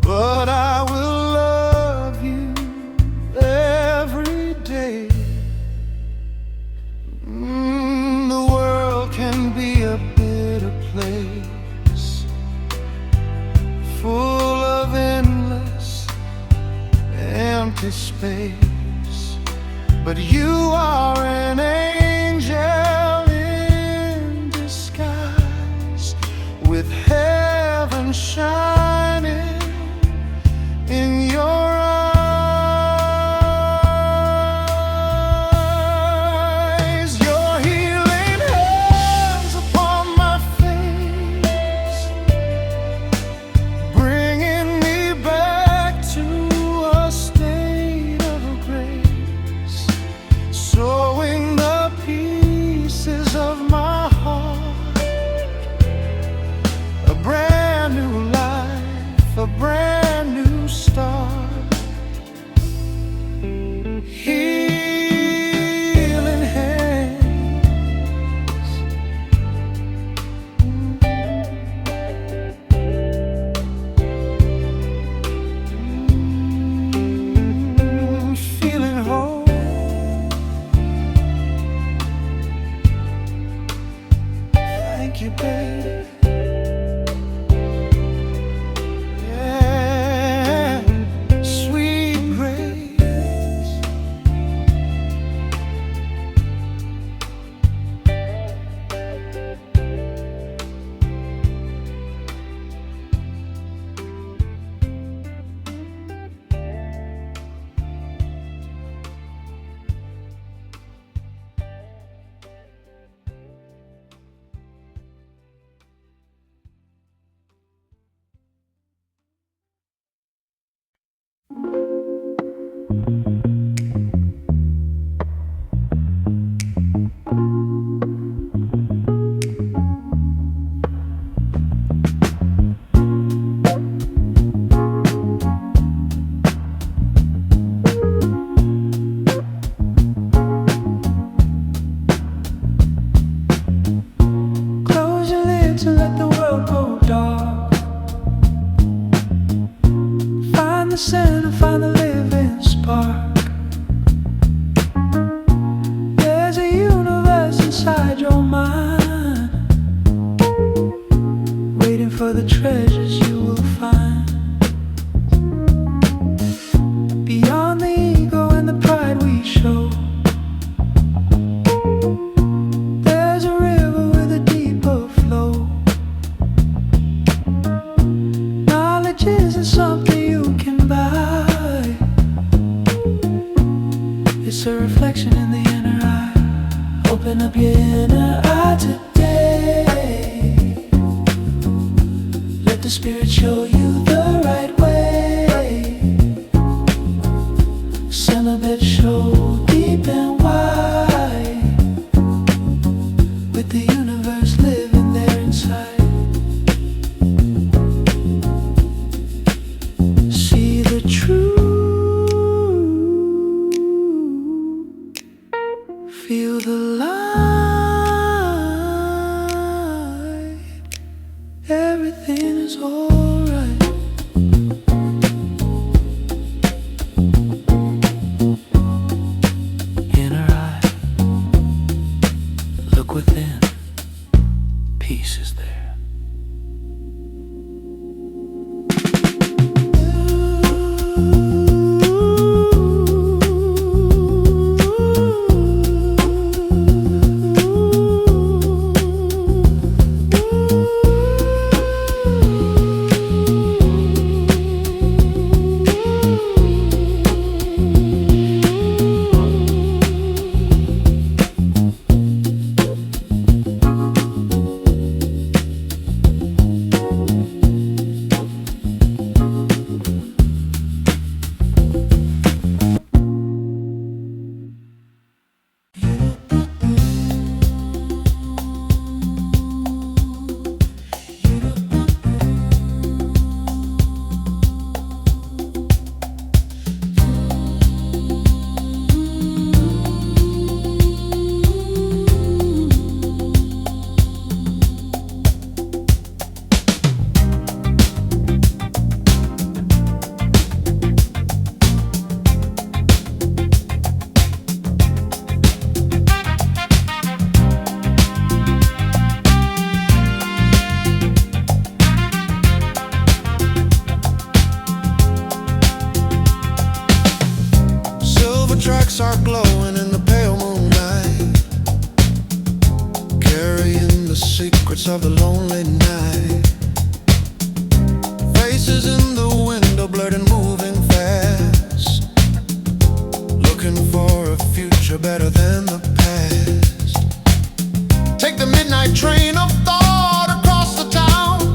but I will love you every day. The world can be a bitter place, full of endless empty space, but you are an angel in disguise, with heaven shining in your eyes. Your healing hands upon my face, Yeah, sweet grace. Close your lids and let the world go dark. Find the center, find the living spark. There's a universe inside your mind, waiting for the treasures you will find. Beyond the ego and the pride we show, there's a river with a deeper flow. Knowledge isn't something you can buy, it's a reflection in the inner eye. Open up your inner eye today. Let the spirit show you the right way. Celibate show deep and wide, with the universe living there inside. See the truth, feel the light. Everything is alright. Inner eye, look within, peace is there. Tracks are glowing in the pale moonlight, carrying the secrets of the lonely night. Faces in the window blurred and moving fast, looking for a future better than the past. Take the midnight train of thought across the town,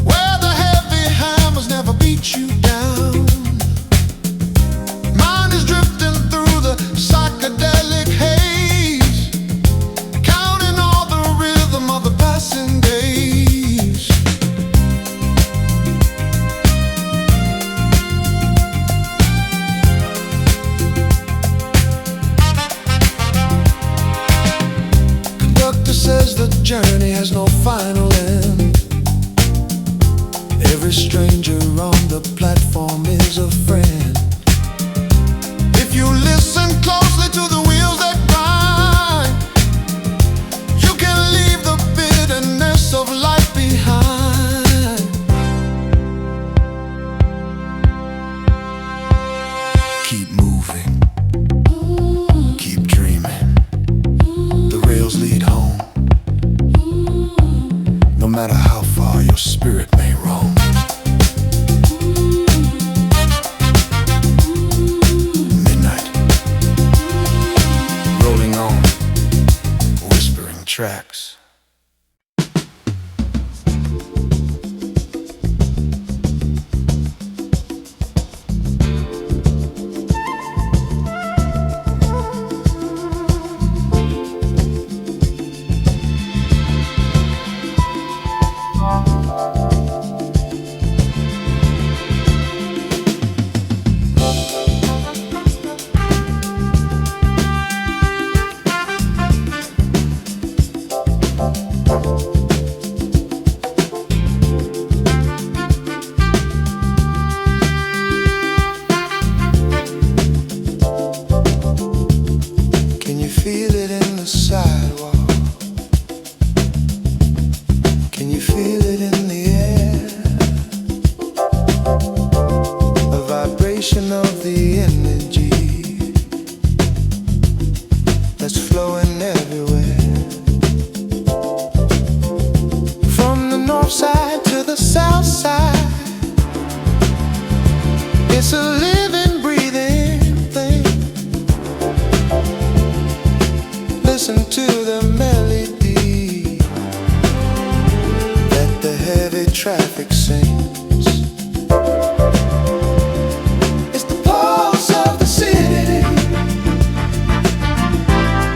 where the heavy hammers never beat you down. Psychedelic haze, counting all the rhythm of the passing days. Conductor says the journey has no final end. Every stranger on the platform is a friend. If you listen closely to the wheels that grind, you can leave matter how far your spirit may roam. Midnight, rolling on, whispering tracks. Feel it in the sidewalk. Can you feel it in the air? A vibration of the energy that's flowing everywhere. From the north side to the south side, it's a living, breathing thing. Listen to the melody that the heavy traffic sings. It's the pulse of the city,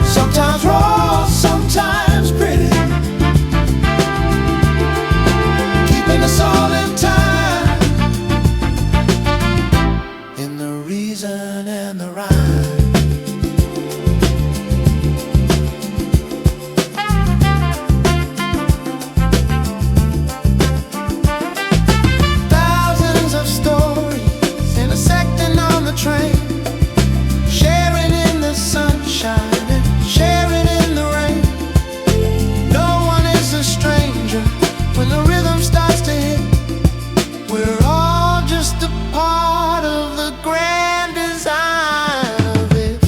sometimes raw, sometimes pretty, keeping us all in time, in the reason and the rhyme. Sharing in the sunshine and sharing in the rain. No one is a stranger when the rhythm starts to hit. We're all just a part of the grand design of it.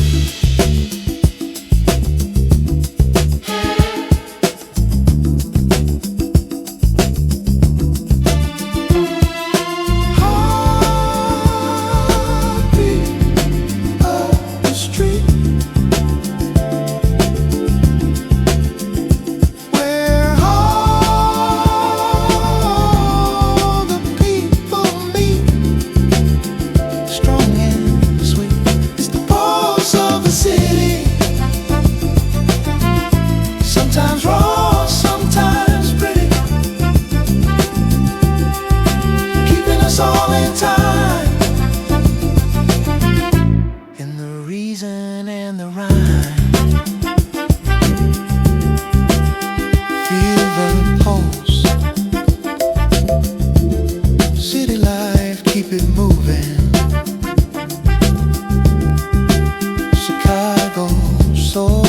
Sometimes raw, sometimes pretty, keeping us all in time, in the reason and the rhyme. Feel the pulse, city life, keep it moving. Chicago soul.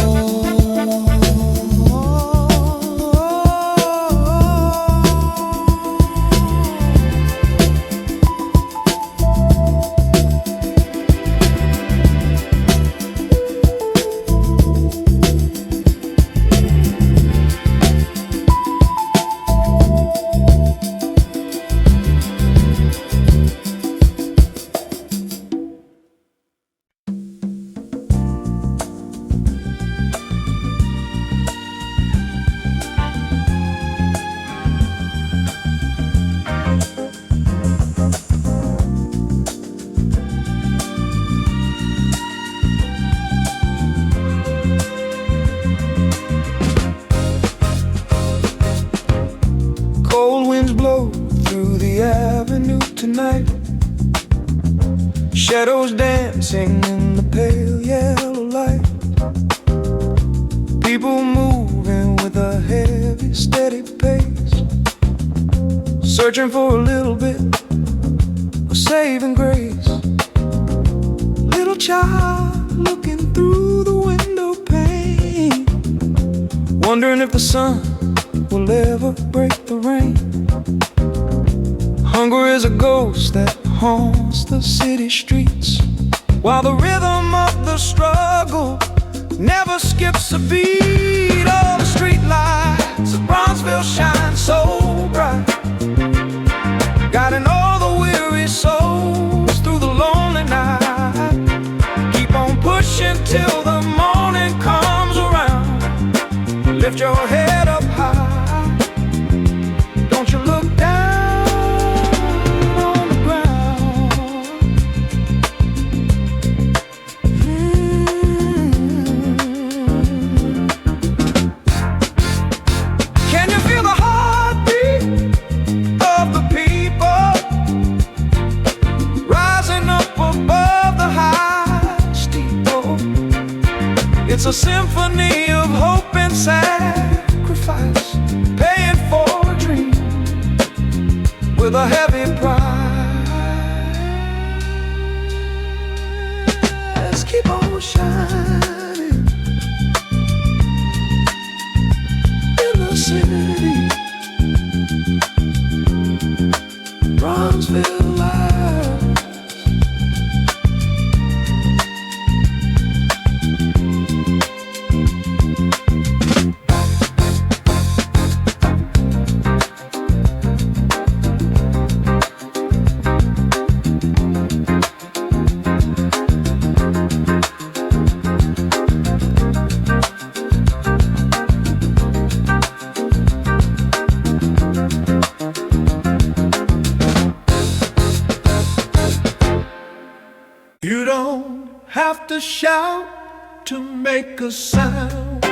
Cold winds blow through the avenue tonight, shadows dancing in the pale yellow light. People moving with a heavy, steady pace, searching for a little bit of saving grace. Little child looking through the window pane, wondering if the sun will ever break the rain. Hunger is a ghost that haunts the city streets, while the rhythm of the struggle never skips a beat. All the street lights of Bronzeville shine so with a heavy pride. Let's keep on shining in the city. Bronzeville lies. You don't have to shout to make a sound.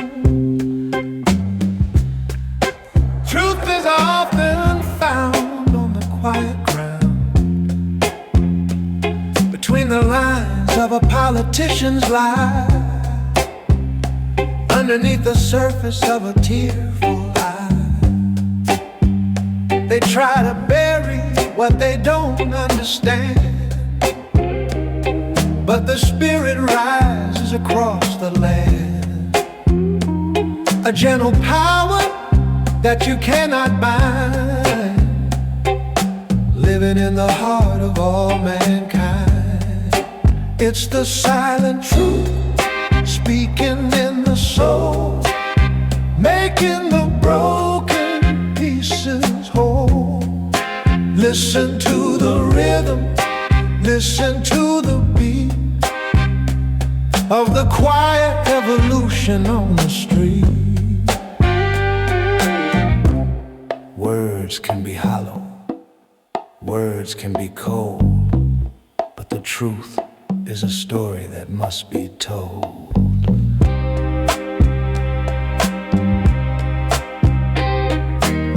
Truth is often found on the quiet ground, between the lines of a politician's lie, underneath the surface of a tearful eye. They try to bury what they don't understand, but the spirit rises across the land, a gentle power that you cannot bind, living in the heart of all mankind. It's the silent truth, speaking in the soul, making the broken pieces whole. Listen to the rhythm, listen to the beat of the quiet evolution on the street. Words can be hollow, words can be cold, but the truth is a story that must be told.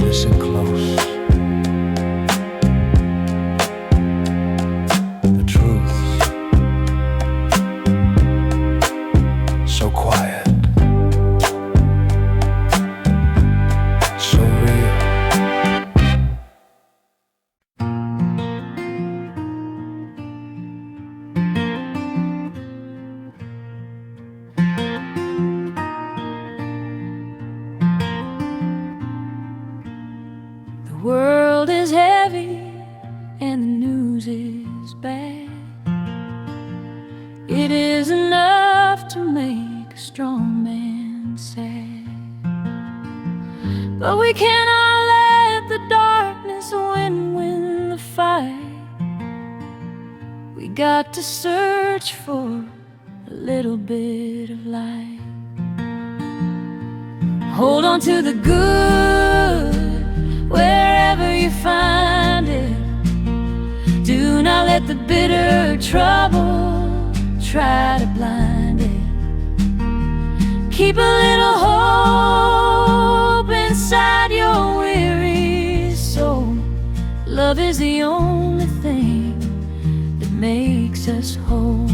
Listen close. The truth, so quiet, so real. The world is heavy and the news is bad. It is enough to make a strong man sad. But we cannot let the darkness win the fight. We got to search for a little bit of light. Hold on to the good wherever you find it. Do not let the bitter trouble try to blind it. Keep a little hope inside your weary soul. Love is the only thing that makes us whole.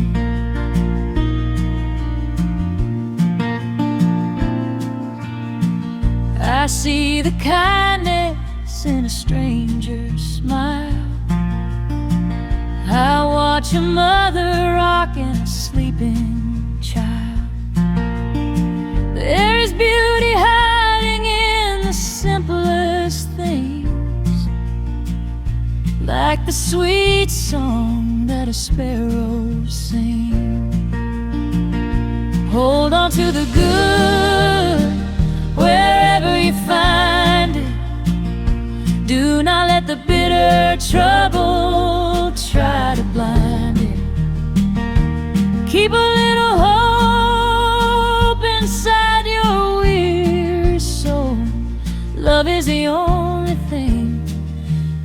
I see the kindness in a stranger's smile. I watch a mother rocking a sleeping child. There is beauty hiding in the simplest things, like the sweet song that a sparrow sings. Hold on to the good wherever you find it. Do not let the bitter trouble try to blind it. Keep a little hope inside your weary soul. Love is the only thing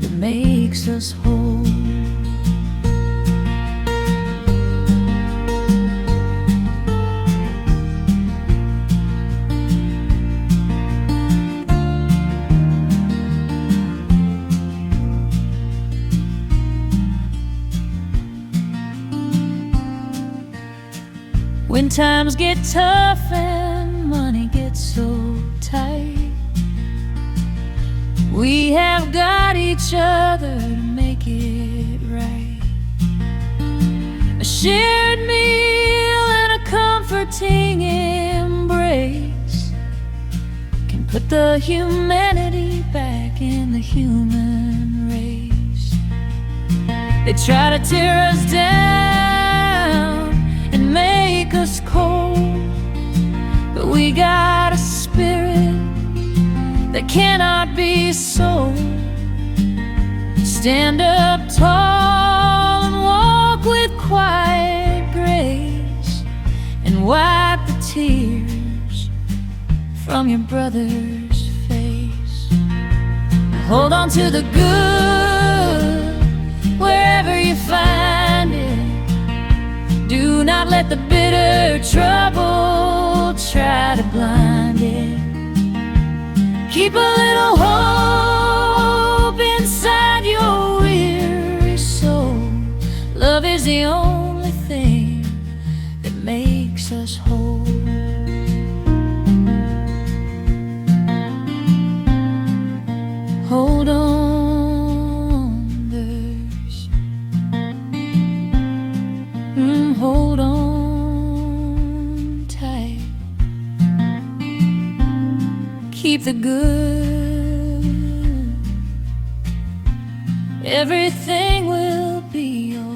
that makes us whole. When times get tough and money gets so tight, We have got each other to make it right. A shared meal and a comforting embrace can put the humanity back in the human race. They try to tear us down and make us cold, but we got a spirit that cannot be sold. Stand up tall and walk with quiet grace, and wipe the tears from your brother's face. Hold on to the good wherever you find it. Do not let the bitter trouble try to blind it. Keep a little hope inside your weary soul. Love is the only thing that makes us whole. Hold on, there's hold on tight. Keep the good. Everything will be alright.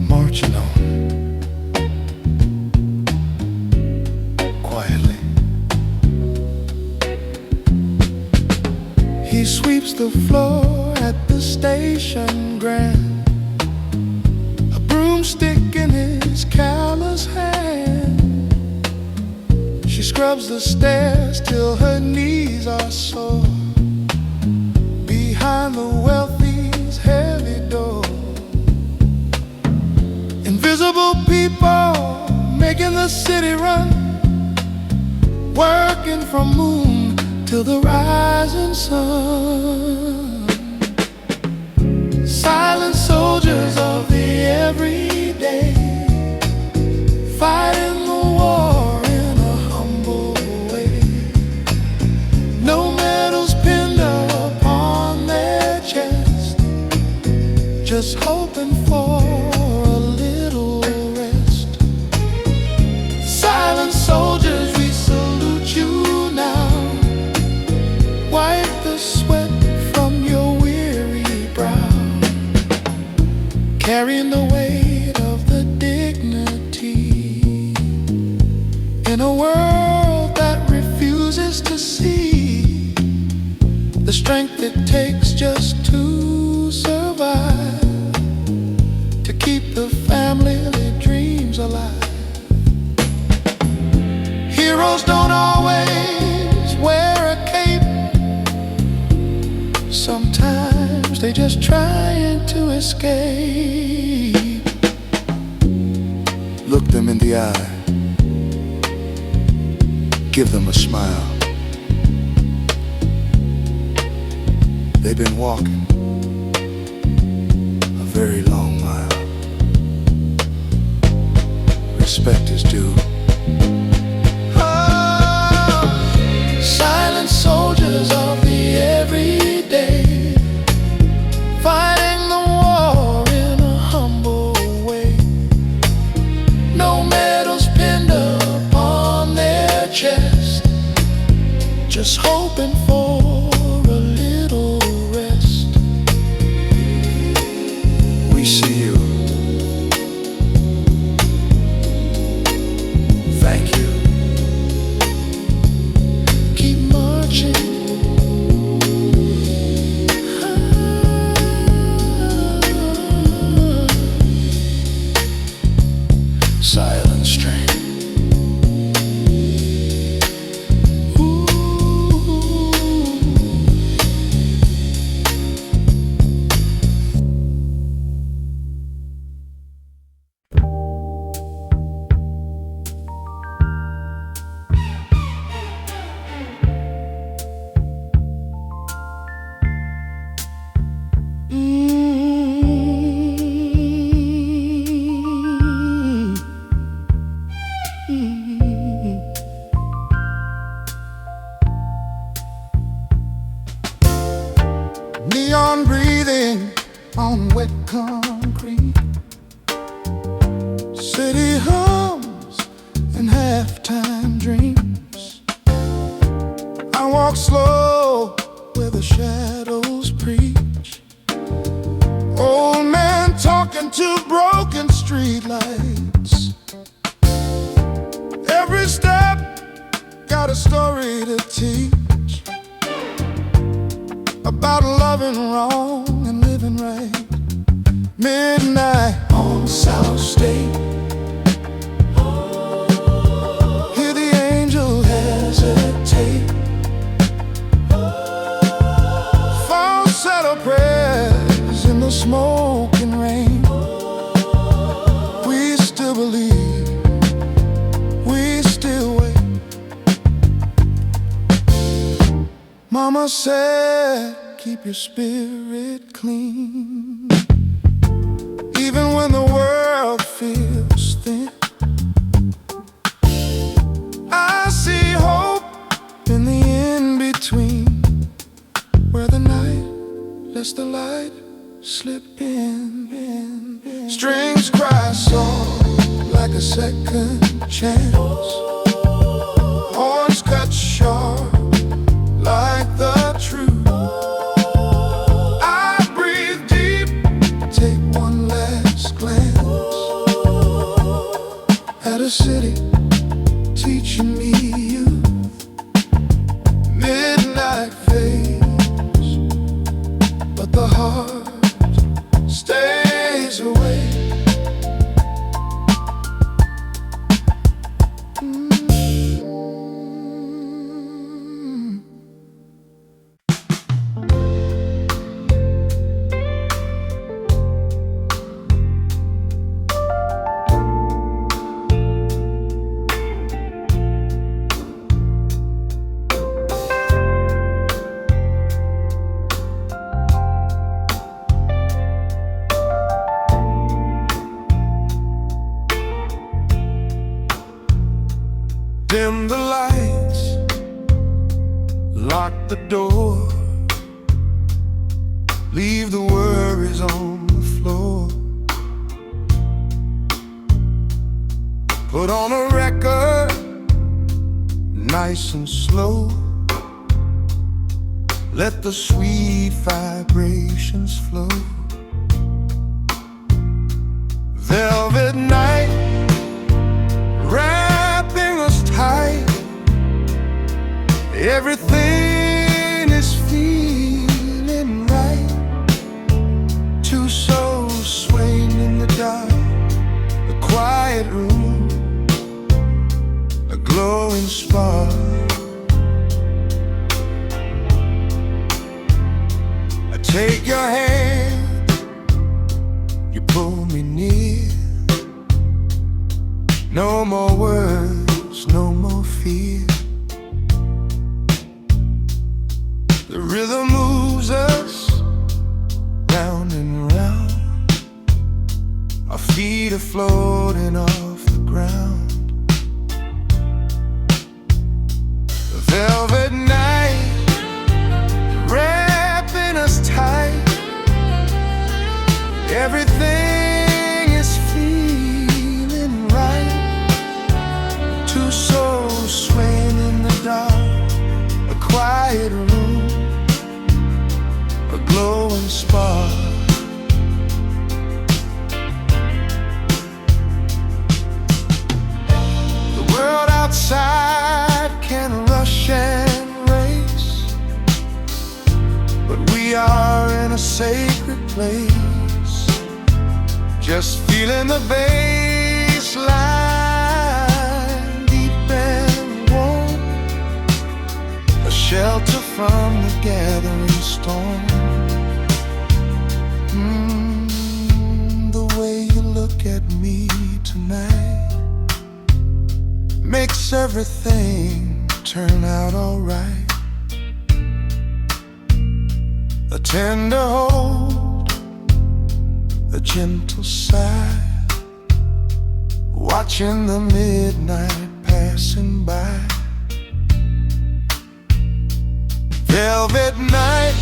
Marching on quietly, he sweeps the floor at the station grand, a broomstick in his callous hand. She scrubs the stairs till her knees are sore, behind the wealthy's heavy door. Invisible people making the city run, working from moon till the rising sun. Silent soldiers of the everyday, fighting the war in a humble way. No medals pinned upon their chest, just hoping for a little rest. Silent soldiers, we salute you now. Wipe the sweat from your weary brow, carrying the weight of the dignity in a world that refuses to see the strength it takes just to survive, to keep the family dreams alive. Heroes don't always wear a cape, sometimes they just trying to escape. Look them in the eye, give them a smile. They've been walking a very long mile. Respect is due. Oh, silent soldiers of the everyday, fighting the war in a humble way. No medals pinned upon their chest, just hoping for a little rest. We see you. Thank you. Keep marching. Silent strain. Ooh. neon breathing on wet concrete. City hums and halftime dreams. I walk slow where the shadows preach. Old man talking to broken streetlights. Every step got a story to teach about loving wrong and living right. Midnight on South State. Hear the angel hesitate. Falsetto prayers in the smoke and rain. We still believe, we still wait. Mama said, keep your spirit clean, even when the world feels thin. I see hope in the in-between, where the night lets the light slip in. Strings cry soft like a second chance. Horns cut sharp like the truth. I breathe deep, take one last glance at a city teaching me youth. Midnight fades, but the heart stays awake. Dim the lights, lock the door, leave the worries on the floor. Put on a record, nice and slow. Let the sweet vibrations flow. Velvet night, wrapping us tight. Everything is feeling right. Two souls swaying in the dark. A quiet room, a glowing spark. I take your hand, you pull me near. No more words, no more fear. The rhythm moves us round and round. Our feet are floating off the ground. The velvet night, wrapping us tight. Everything is feeling right. Two souls swaying in the dark. A quiet room, a glowing spark. The world outside can rush and race, but we are in a sacred place. Just feeling the bass line, deep and warm, a shelter from the gathering storm. The way you look at me tonight makes everything turn out alright. A tender hold, a gentle sigh, watching the midnight passing by. Velvet night,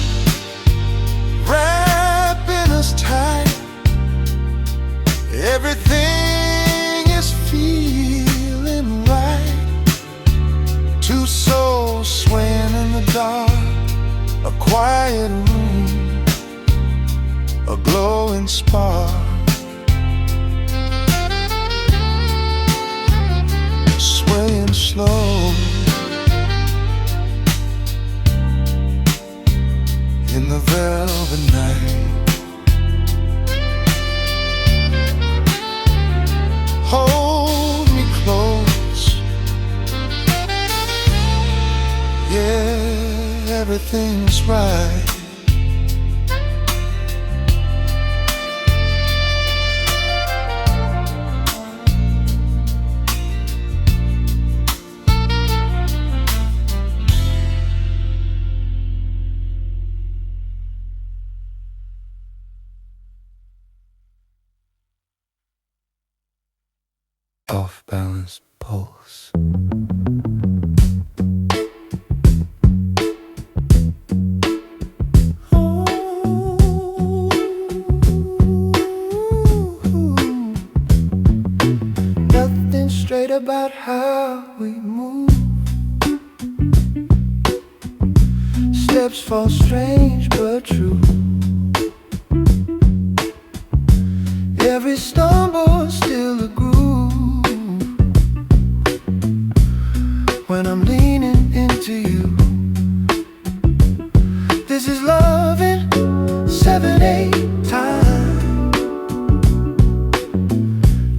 spark, swaying slow in the velvet night. Hold me close, yeah, everything's right. Off-balance pulse. Nothing straight about how we move. Steps fall strange but true. Every stumble still a groove. When I'm leaning into you, this is love in 7/8 time.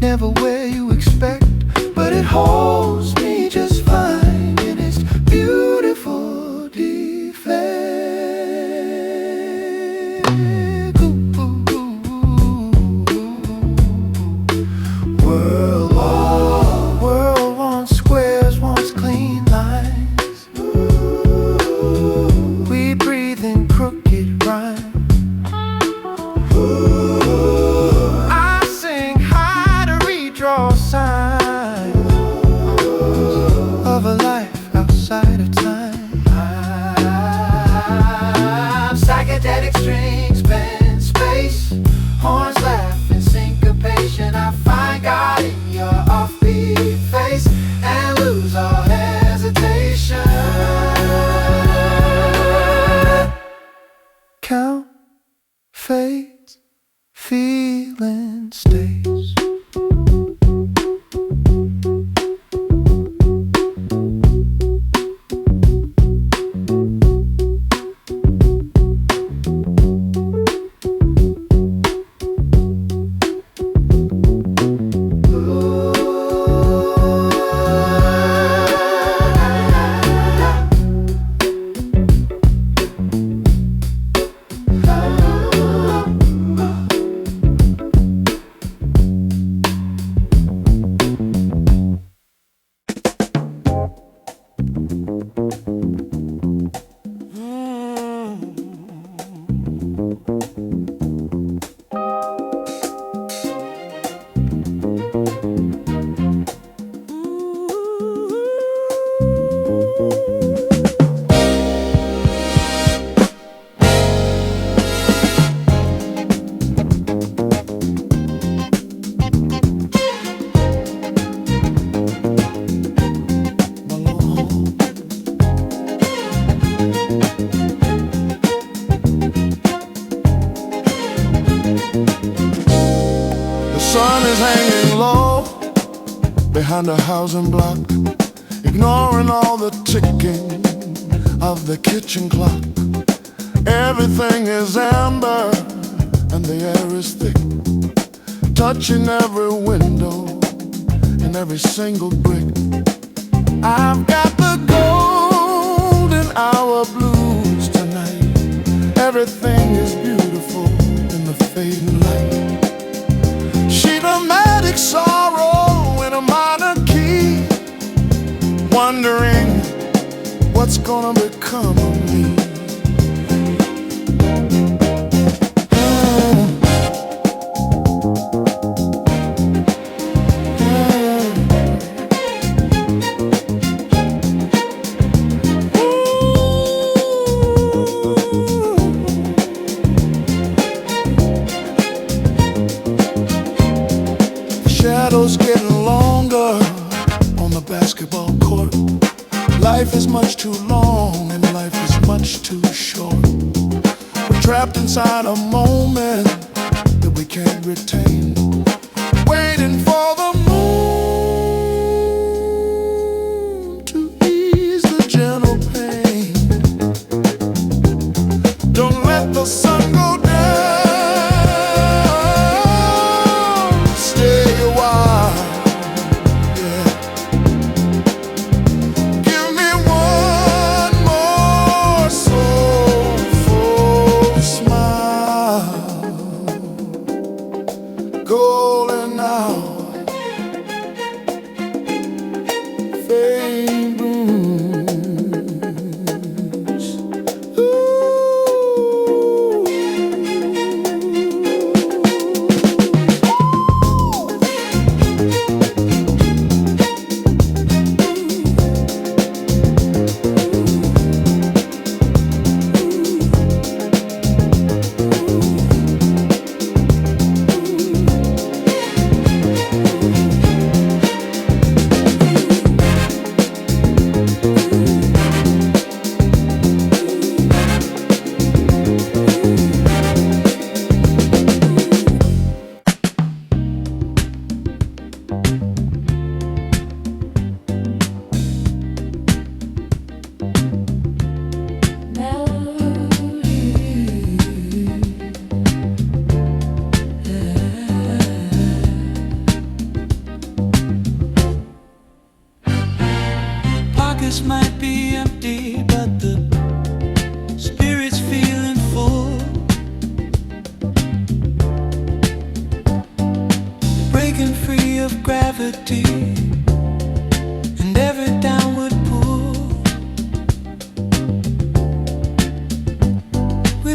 Never where you expect, but it holds me just fine in its beautiful defect. World wants squares, wants clean lines. We breathe in crooked rhyme. I sing high to redraw signs of a life outside of time. I'm psychedelic strings, bend space, horns laugh in syncopation. I find God in your offbeat face and lose all hesitation. Count fades, feeling stays. Sun is hanging low behind a housing block, ignoring all the ticking of the kitchen clock. Everything is amber and the air is thick, touching every window and every single brick. I've got the golden hour blues tonight. Everything is beautiful in the fading light. Dramatic sorrow in a minor key, wondering what's gonna become of me. Shadows getting longer on the basketball court. Life is much too long and life is much too short. We're trapped inside a moment that we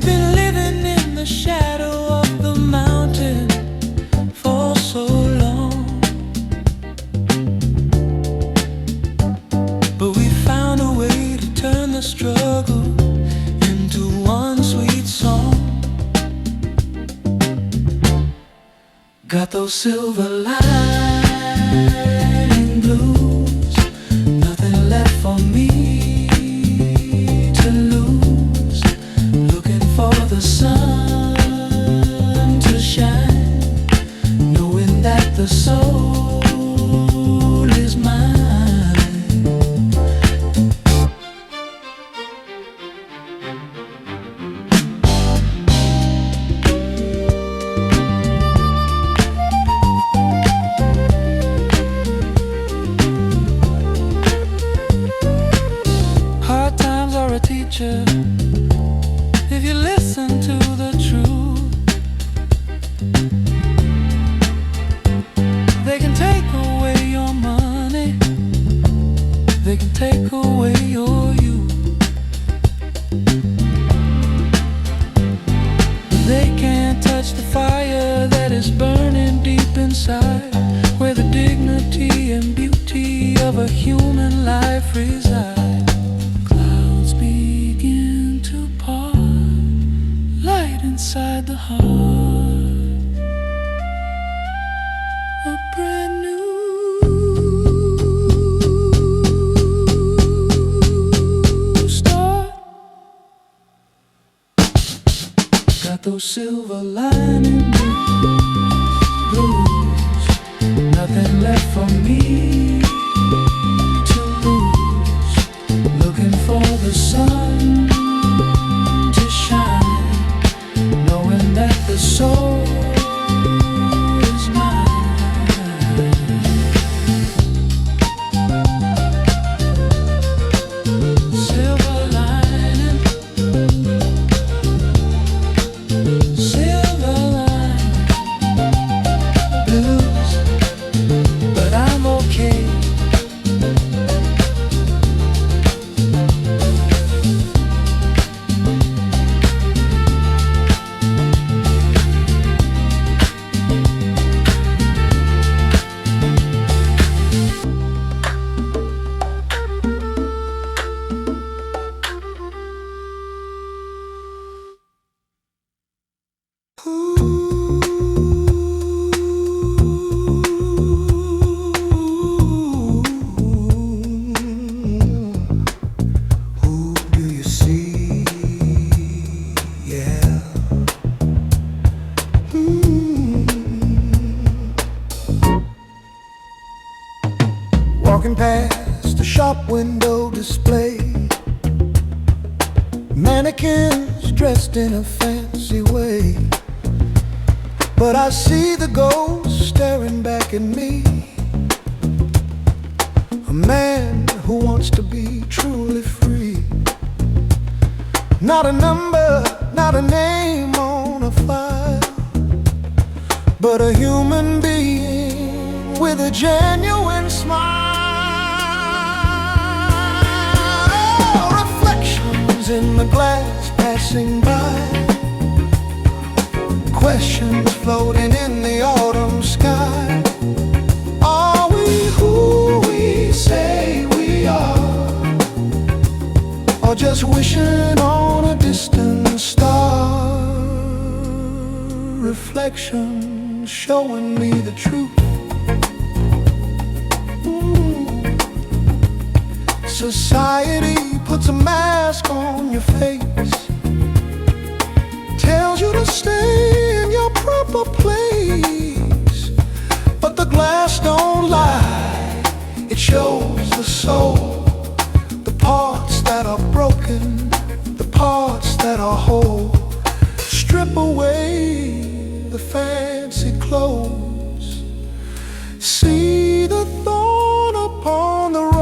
been living in the shadow of the mountain for so long, but we found a way to turn the struggle into one sweet song. Got those silver lining blues, nothing left for me to lose. Looking for the sun to shine, knowing that the soul is mine. Teacher, if you listen to the truth, they can take away your money, they can take away your youth. They can't touch the fire that is burning deep inside, where the dignity and beauty of a human life reside. Inside the heart, a brand new start. Got those silver lining blues, nothing left for me to lose. Looking for the sun to shine, knowing that the soul is mine. Silver lining, silver lining blues, but I'm okay. Walking past a shop window display, mannequins dressed in a fancy way, but I see the ghost staring back at me. A man who wants to be truly free. Not a number, not a name on a file, but a human being with a genuine smile. In the glass passing by, questions floating in the autumn sky. Are we who we say we are, or just wishing on a distant star? Reflection showing me the truth. Society puts a mask on your face, tells you to stay in your proper place, but the glass don't lie. It shows the soul, the parts that are broken, the parts that are whole. Strip away the fancy clothes, see the thorn upon the road.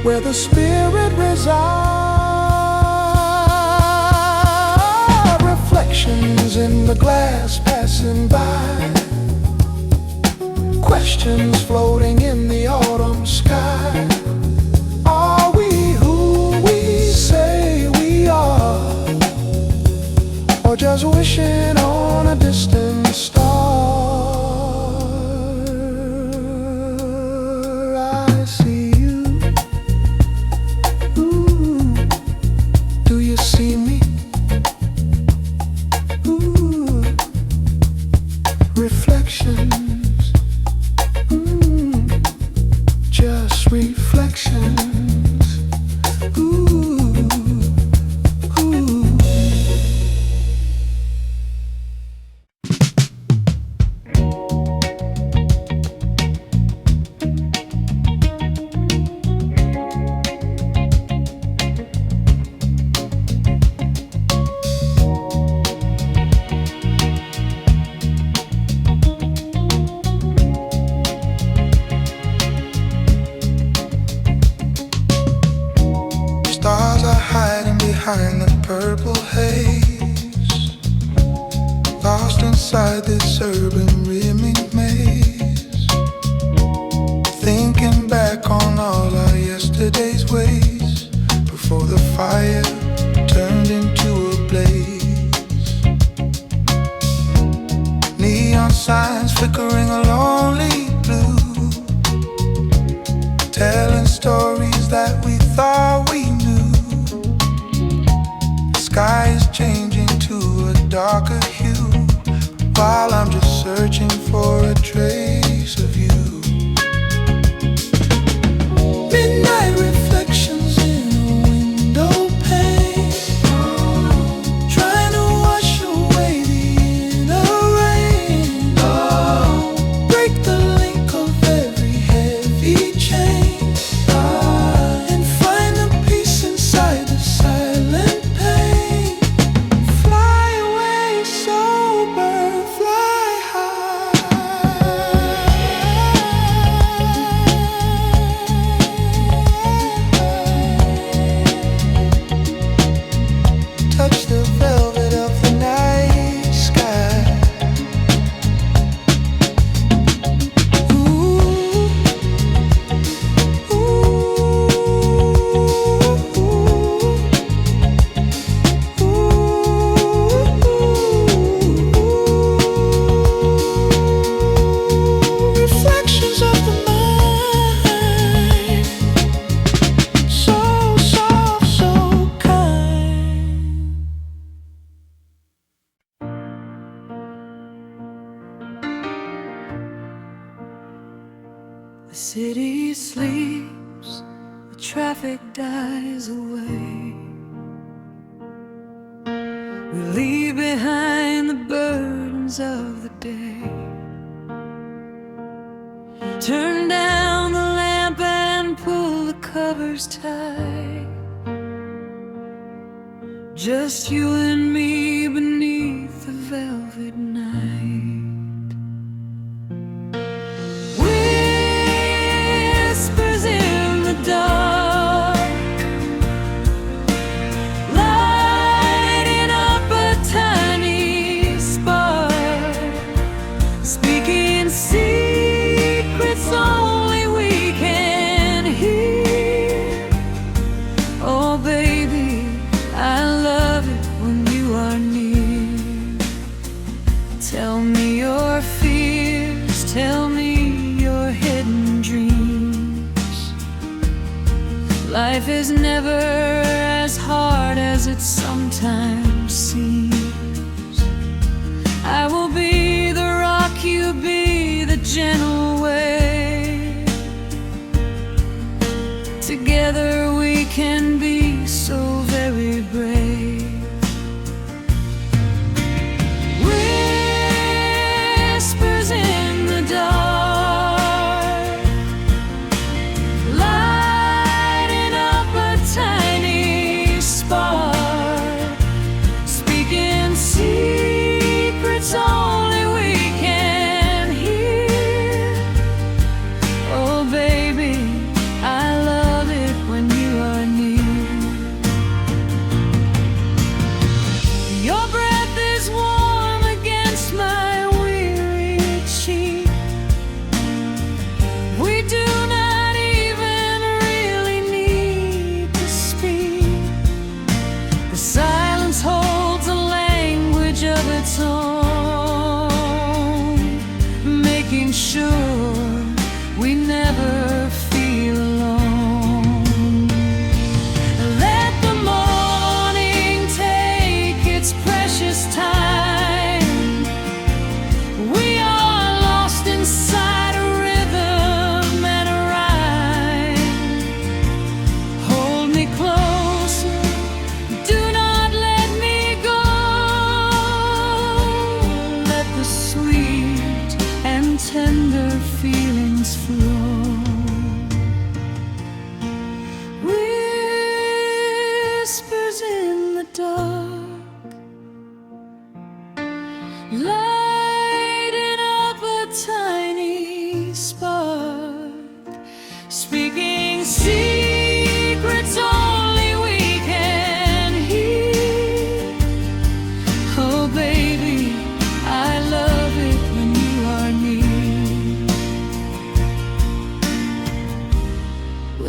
where the spirit resides. Reflections in the glass passing by, questions floating in the autumn sky. Are we who we say we are, or just wishing on a distant star? I see you. Ooh, do you see me? Ooh, reflections. Just reflections. Ooh, ooh. Stars are hiding behind the purple haze, lost inside this urban rimming maze. Thinking back on all our yesterday's ways, before the fire turned into a blaze. Neon signs flickering a lonely blue, telling stories that we thought we knew. The sky is changing to a darker hue, while I'm just searching for a trace of you. Midnight reflections in a window pane, trying to wash away the inner rain. Break the link of every heavy chain, and find the peace inside the silent pain. Fly away sober, fly high. Touch the velvet of the night sky. Reflections of the mind, so soft, so kind. The city sleeps, the traffic dies away. We leave behind the burdens of the day. Turn down the lamp and pull the covers tight. Just you and me beneath the velvet night. Whispers in the dark, lighting up a tiny spark, speaking secrets only we can hear. Oh baby, I love it when you are near. Tell me your fears, tell me your hidden dreams. Life is never as hard as it sometimes seems. I will be the rock, you be the gentle wave. Together we can be so very brave. Whispers in the dark, lighting up a tiny spark, speaking secrets only we can hear. Oh baby, I love it when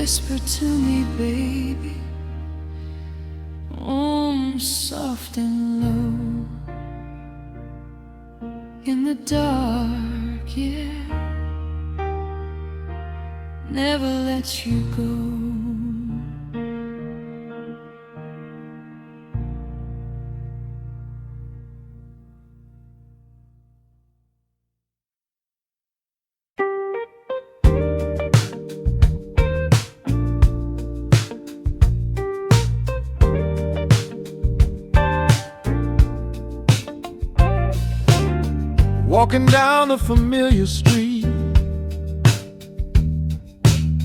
whisper to me, baby, soft and low, in the dark, yeah, never let you go. Walking down a familiar street,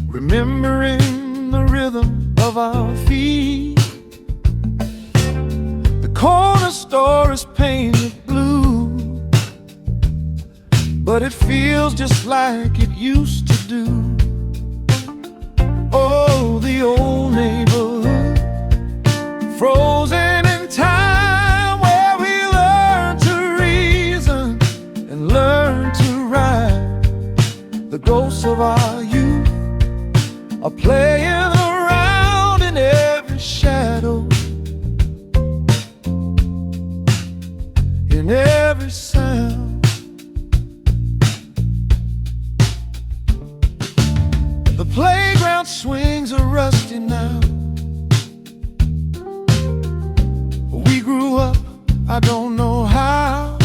remembering the rhythm of our feet. The corner store is painted blue, but it feels just like it used to do. Oh, the old neighborhood, frozen in time, where we learn to reason and learn to ride. The ghosts of our youth are playing around in every shadow, in every sound. The playground swings are rusty now. We grew up, I don't know how.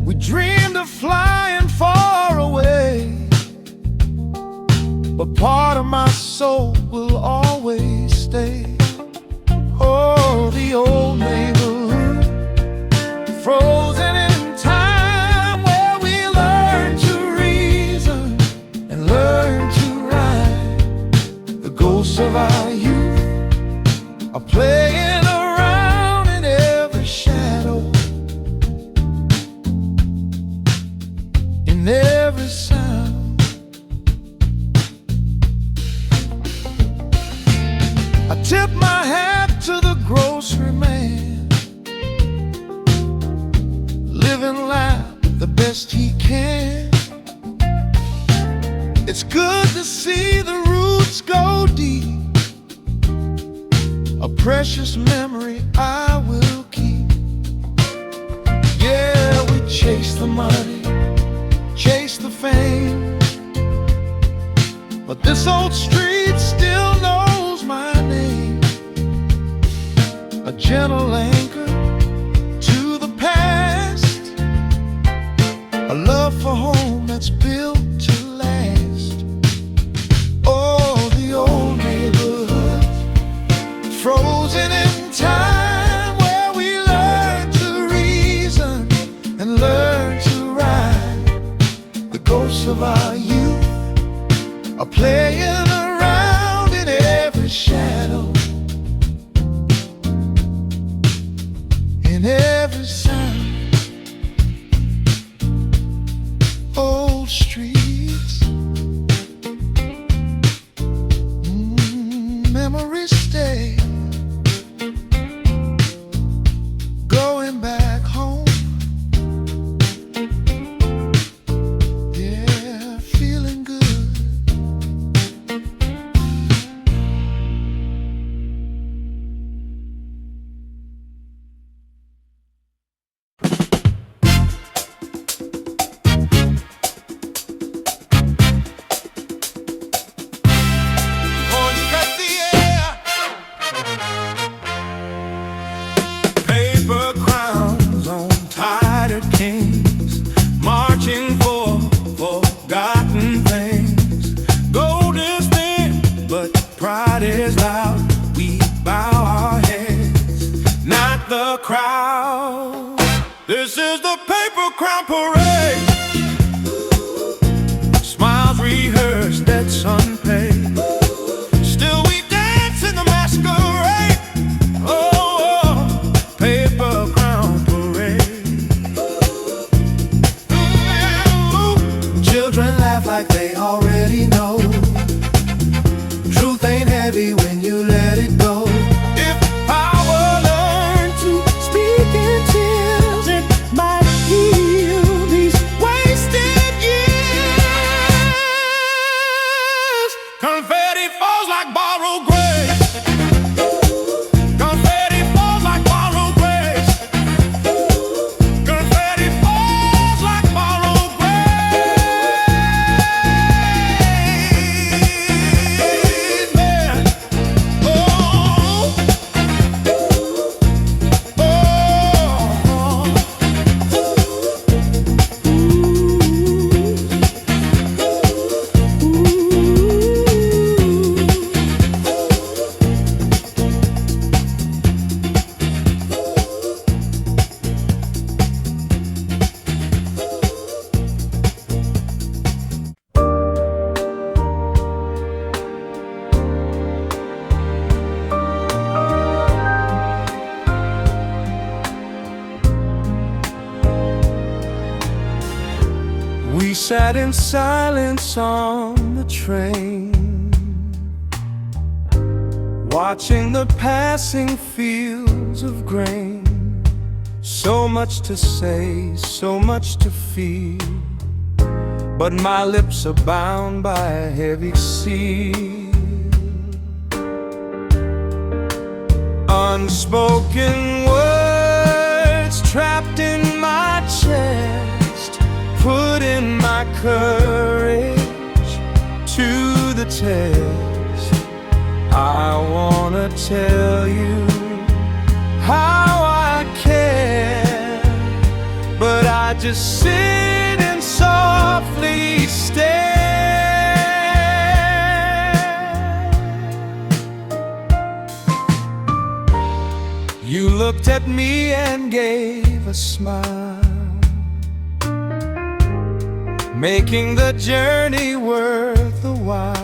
We dreamed of flying far away, but part of my soul will always stay. Oh, the old neighborhood, frozen in time, where we learn to reason and learn to ride. The ghosts of our youth are playing around in every shadow, in every sound. I tip my hat to the grocery man, living life the best he can. It's good to see the roots go deep, a precious memory I will keep. Yeah, we chase the money, chase the fame, but this old street still knows my name. A gentle anchor to the past, a love for home that's built to last. Oh, the old neighborhood, frozen in time, where we learn to reason and learn to ride. The ghosts of our youth are playing around in every shadow, in every sound. Old streets, memories stay, going back home. Yeah, feeling good. Paper crowns on tattered kings, marching for forgotten things. Gold is thin, but pride is loud. We bow our heads, not the crowd. This is the paper crown parade. Smiles rehearsed, debts unpaid. Still we dance in the masquerade. Oh, paper crown parade. Children laugh like they already know. Truth ain't heavy when you let it go. If power learned to speak in tears, it might heal these wasted years. like borrowed grace. Confetti falls like borrowed grace. Confetti falls like borrowed grace. Man. Oh, oh, we sat in silence on the train, watching the passing fields of grain. So much to say, so much to feel, but my lips are bound by a heavy seal. Unspoken words trapped in my chest, putting my courage to the test. I wanna tell you how I care, but I just sit and softly stare. You looked at me and gave a smile, making the journey worth the while.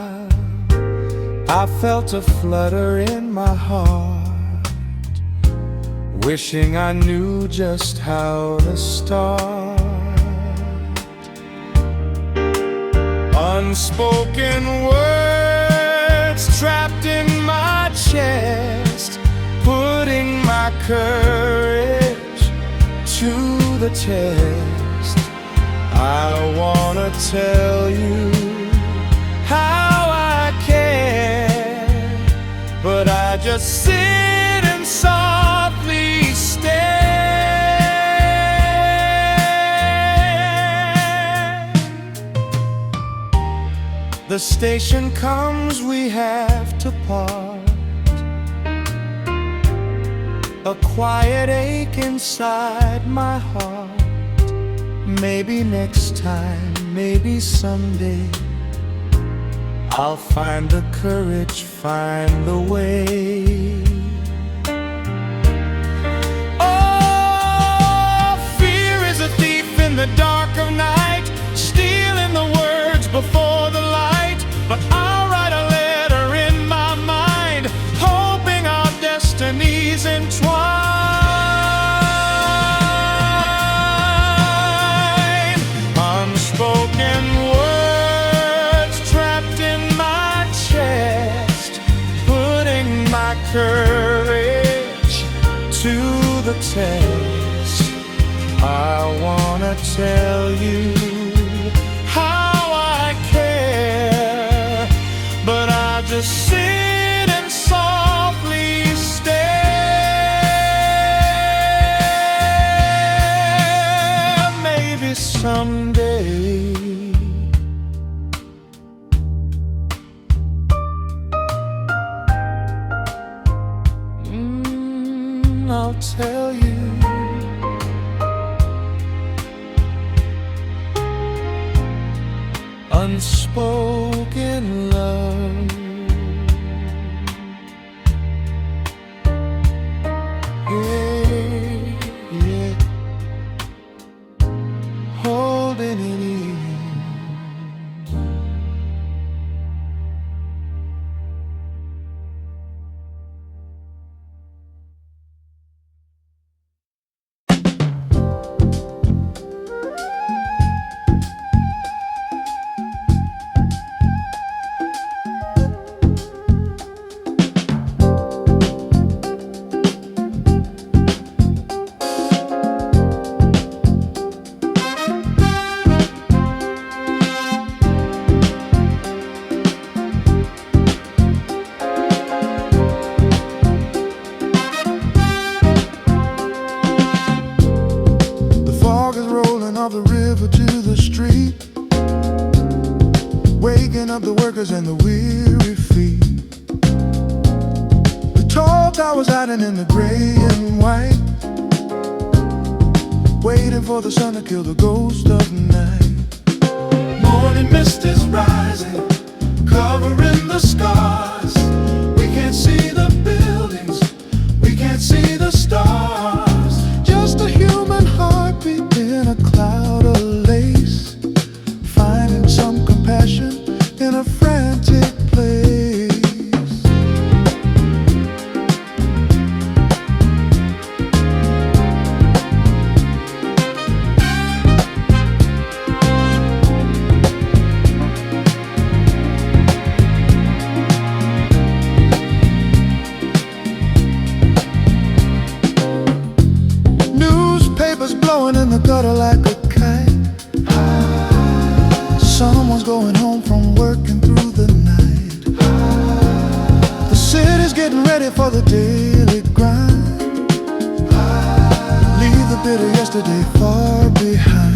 I felt a flutter in my heart, wishing I knew just how to start. Unspoken words trapped in my chest, putting my courage to the test. I wanna tell you how I care, but I just sit and softly stare. The station comes, we have to part. A quiet ache inside my heart. Maybe next time, maybe someday, I'll find the courage, find the way. Oh, fear is a thief in the dark of night, stealing the words before the light. But I'll write a letter in my mind, hoping our destinies entwine. Unspoken words trapped in my chest, putting my courage to the test. I wanna tell you how I care, but I just sit and softly stare. Maybe someday I'll tell you. Unspoken love, yeah, yeah, holding it in. picking up the workers and the weary feet. The tall towers hiding in the gray and white, waiting for the sun to kill the ghost of night. Morning mist is rising, covering the scars. We can't see the buildings, we can't see the stars. Just a human heartbeat in a cloud of lace, finding some compassion in a frantic place. Newspapers blowing in the gutter like a kite. Someone's going home from working through the night. The city's getting ready for the daily grind. Leave the bitter yesterday far behind.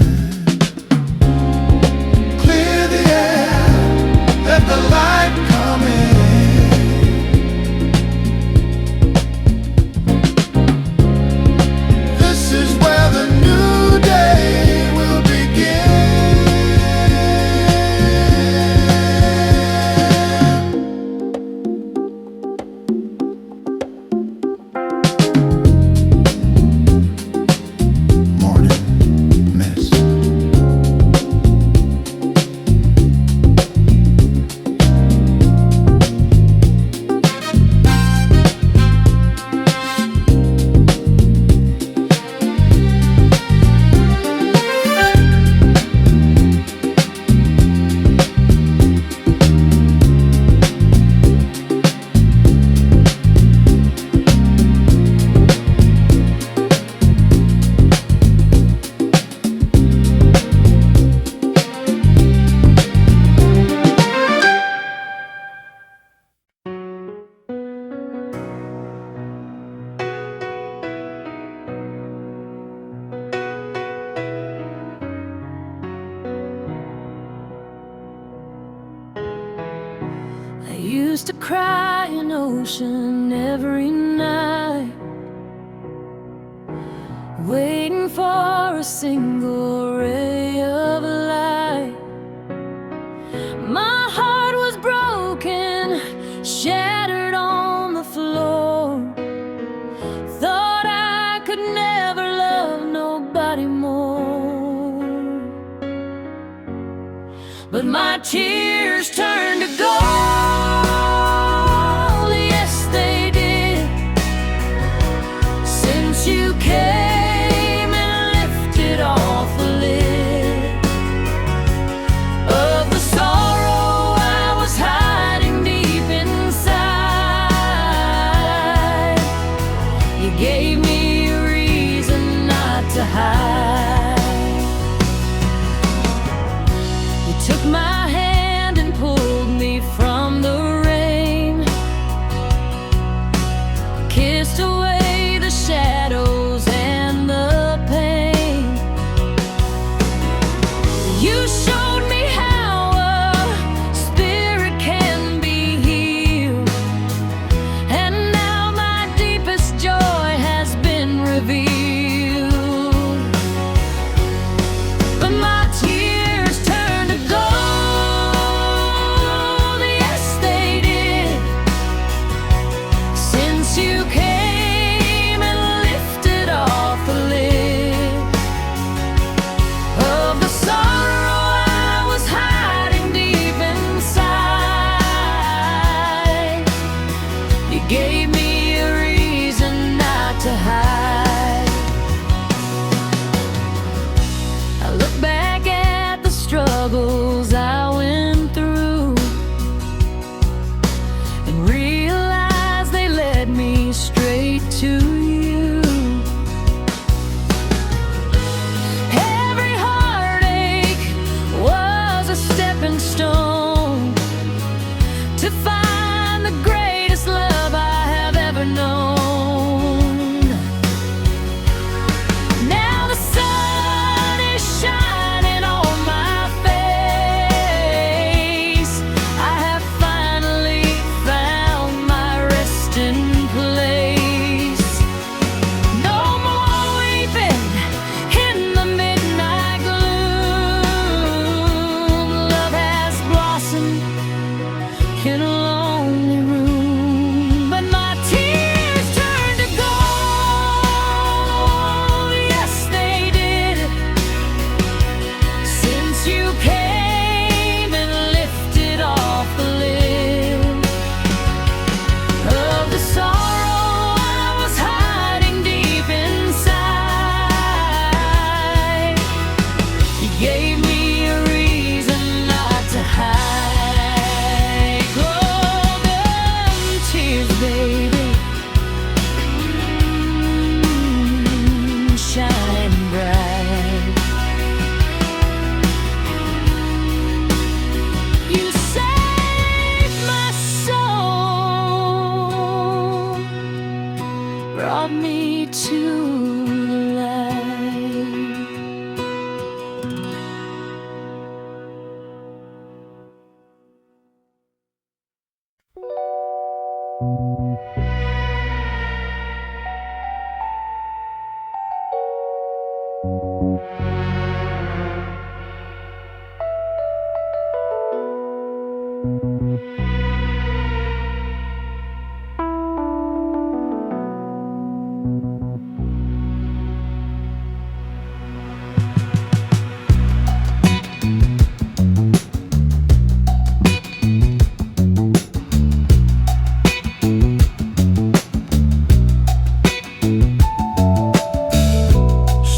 Clear the air, let the light come in. This is where the new day will begin. I used to cry an ocean every night, waiting for a single ray of light. My heart was broken, shattered on the floor. Thought I could never love nobody more, but my tears turned to gold. Yes, they did. Since you came and lifted off the lid of the sorrow I was hiding deep inside, you gave me a reason not to hide. You took my hand and pulled me from the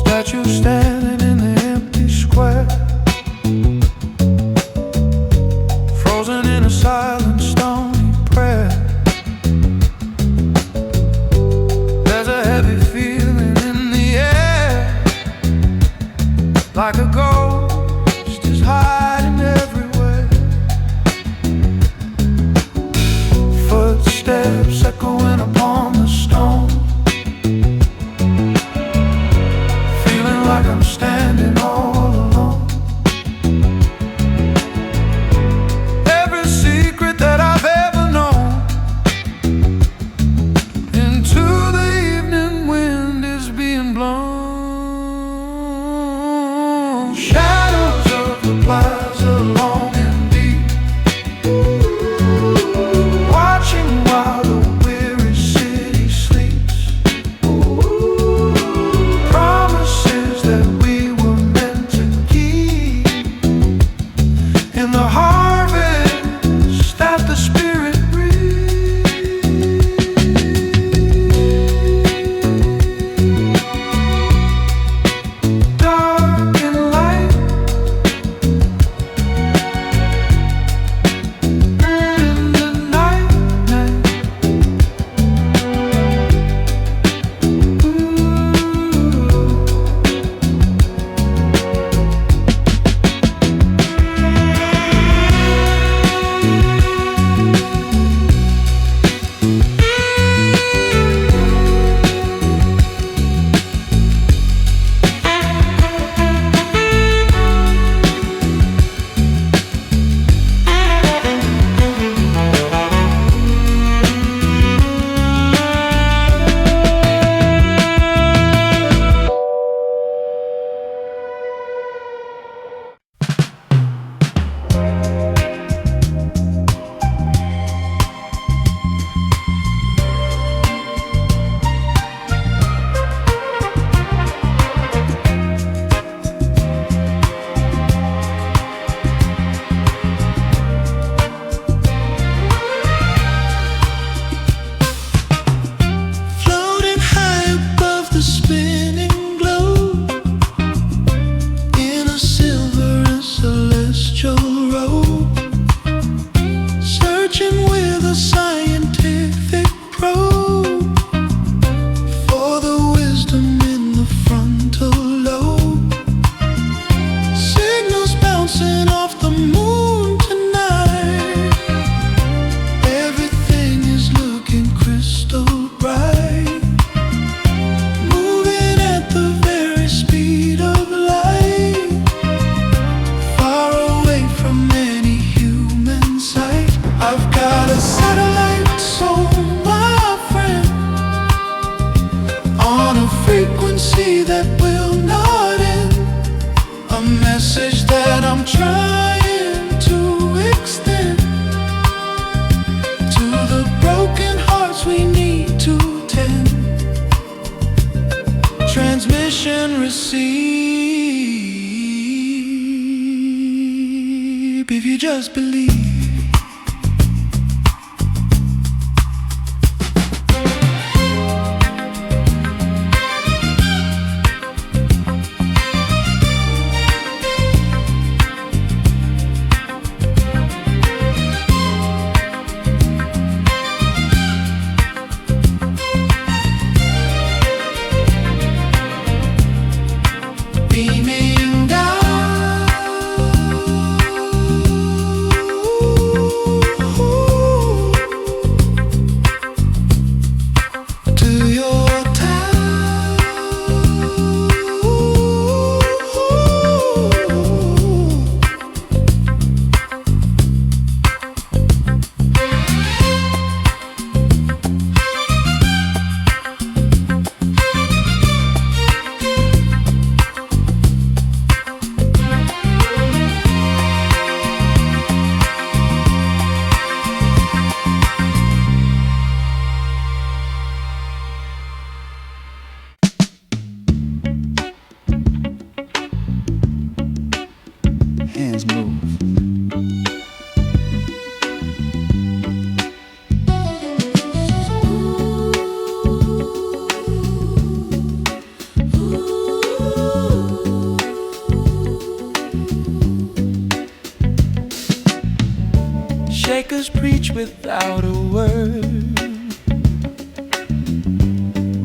Statue standing in the empty square, frozen in a silent stony prayer. There's a heavy feeling in the air, like a ghost is hiding everywhere. Footsteps echoing upon the stone, like I'm standing all alone. Every secret that I've ever known into the evening wind is being blown. Shadows of the plaza long and deep, watching while the weary city sleeps. Promises that we were meant to keep, in the harvest that the Spirit breathes. Dark and light, in the night, floating high above the spinning globe, in a silver and celestial robe, searching with a scientific probe for the wisdom in the frontal lobe. Signals bouncing off the moon tonight, everything is looking crystal bright, moving at the very speed of light, far away from any human sight. I've got a satellite soul, my friend, on a frequency that will not end, a message that I'm trying to extend to the broken hearts we need to tend. Transmission receive, if you just believe. Beaming down Shakers preach without a word.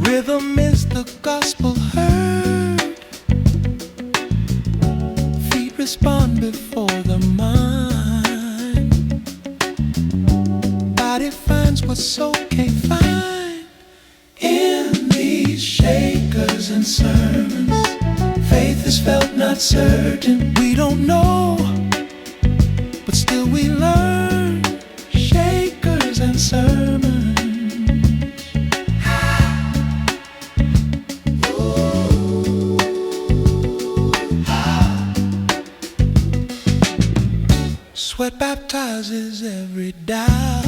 Rhythm is the gospel heard. Feet respond before the mind. Body finds what's okay, fine. In these shakers and sermons, faith is felt, not certain. We don't know, but still we learn. Shakers and sermons. Sweat baptizes every doubt.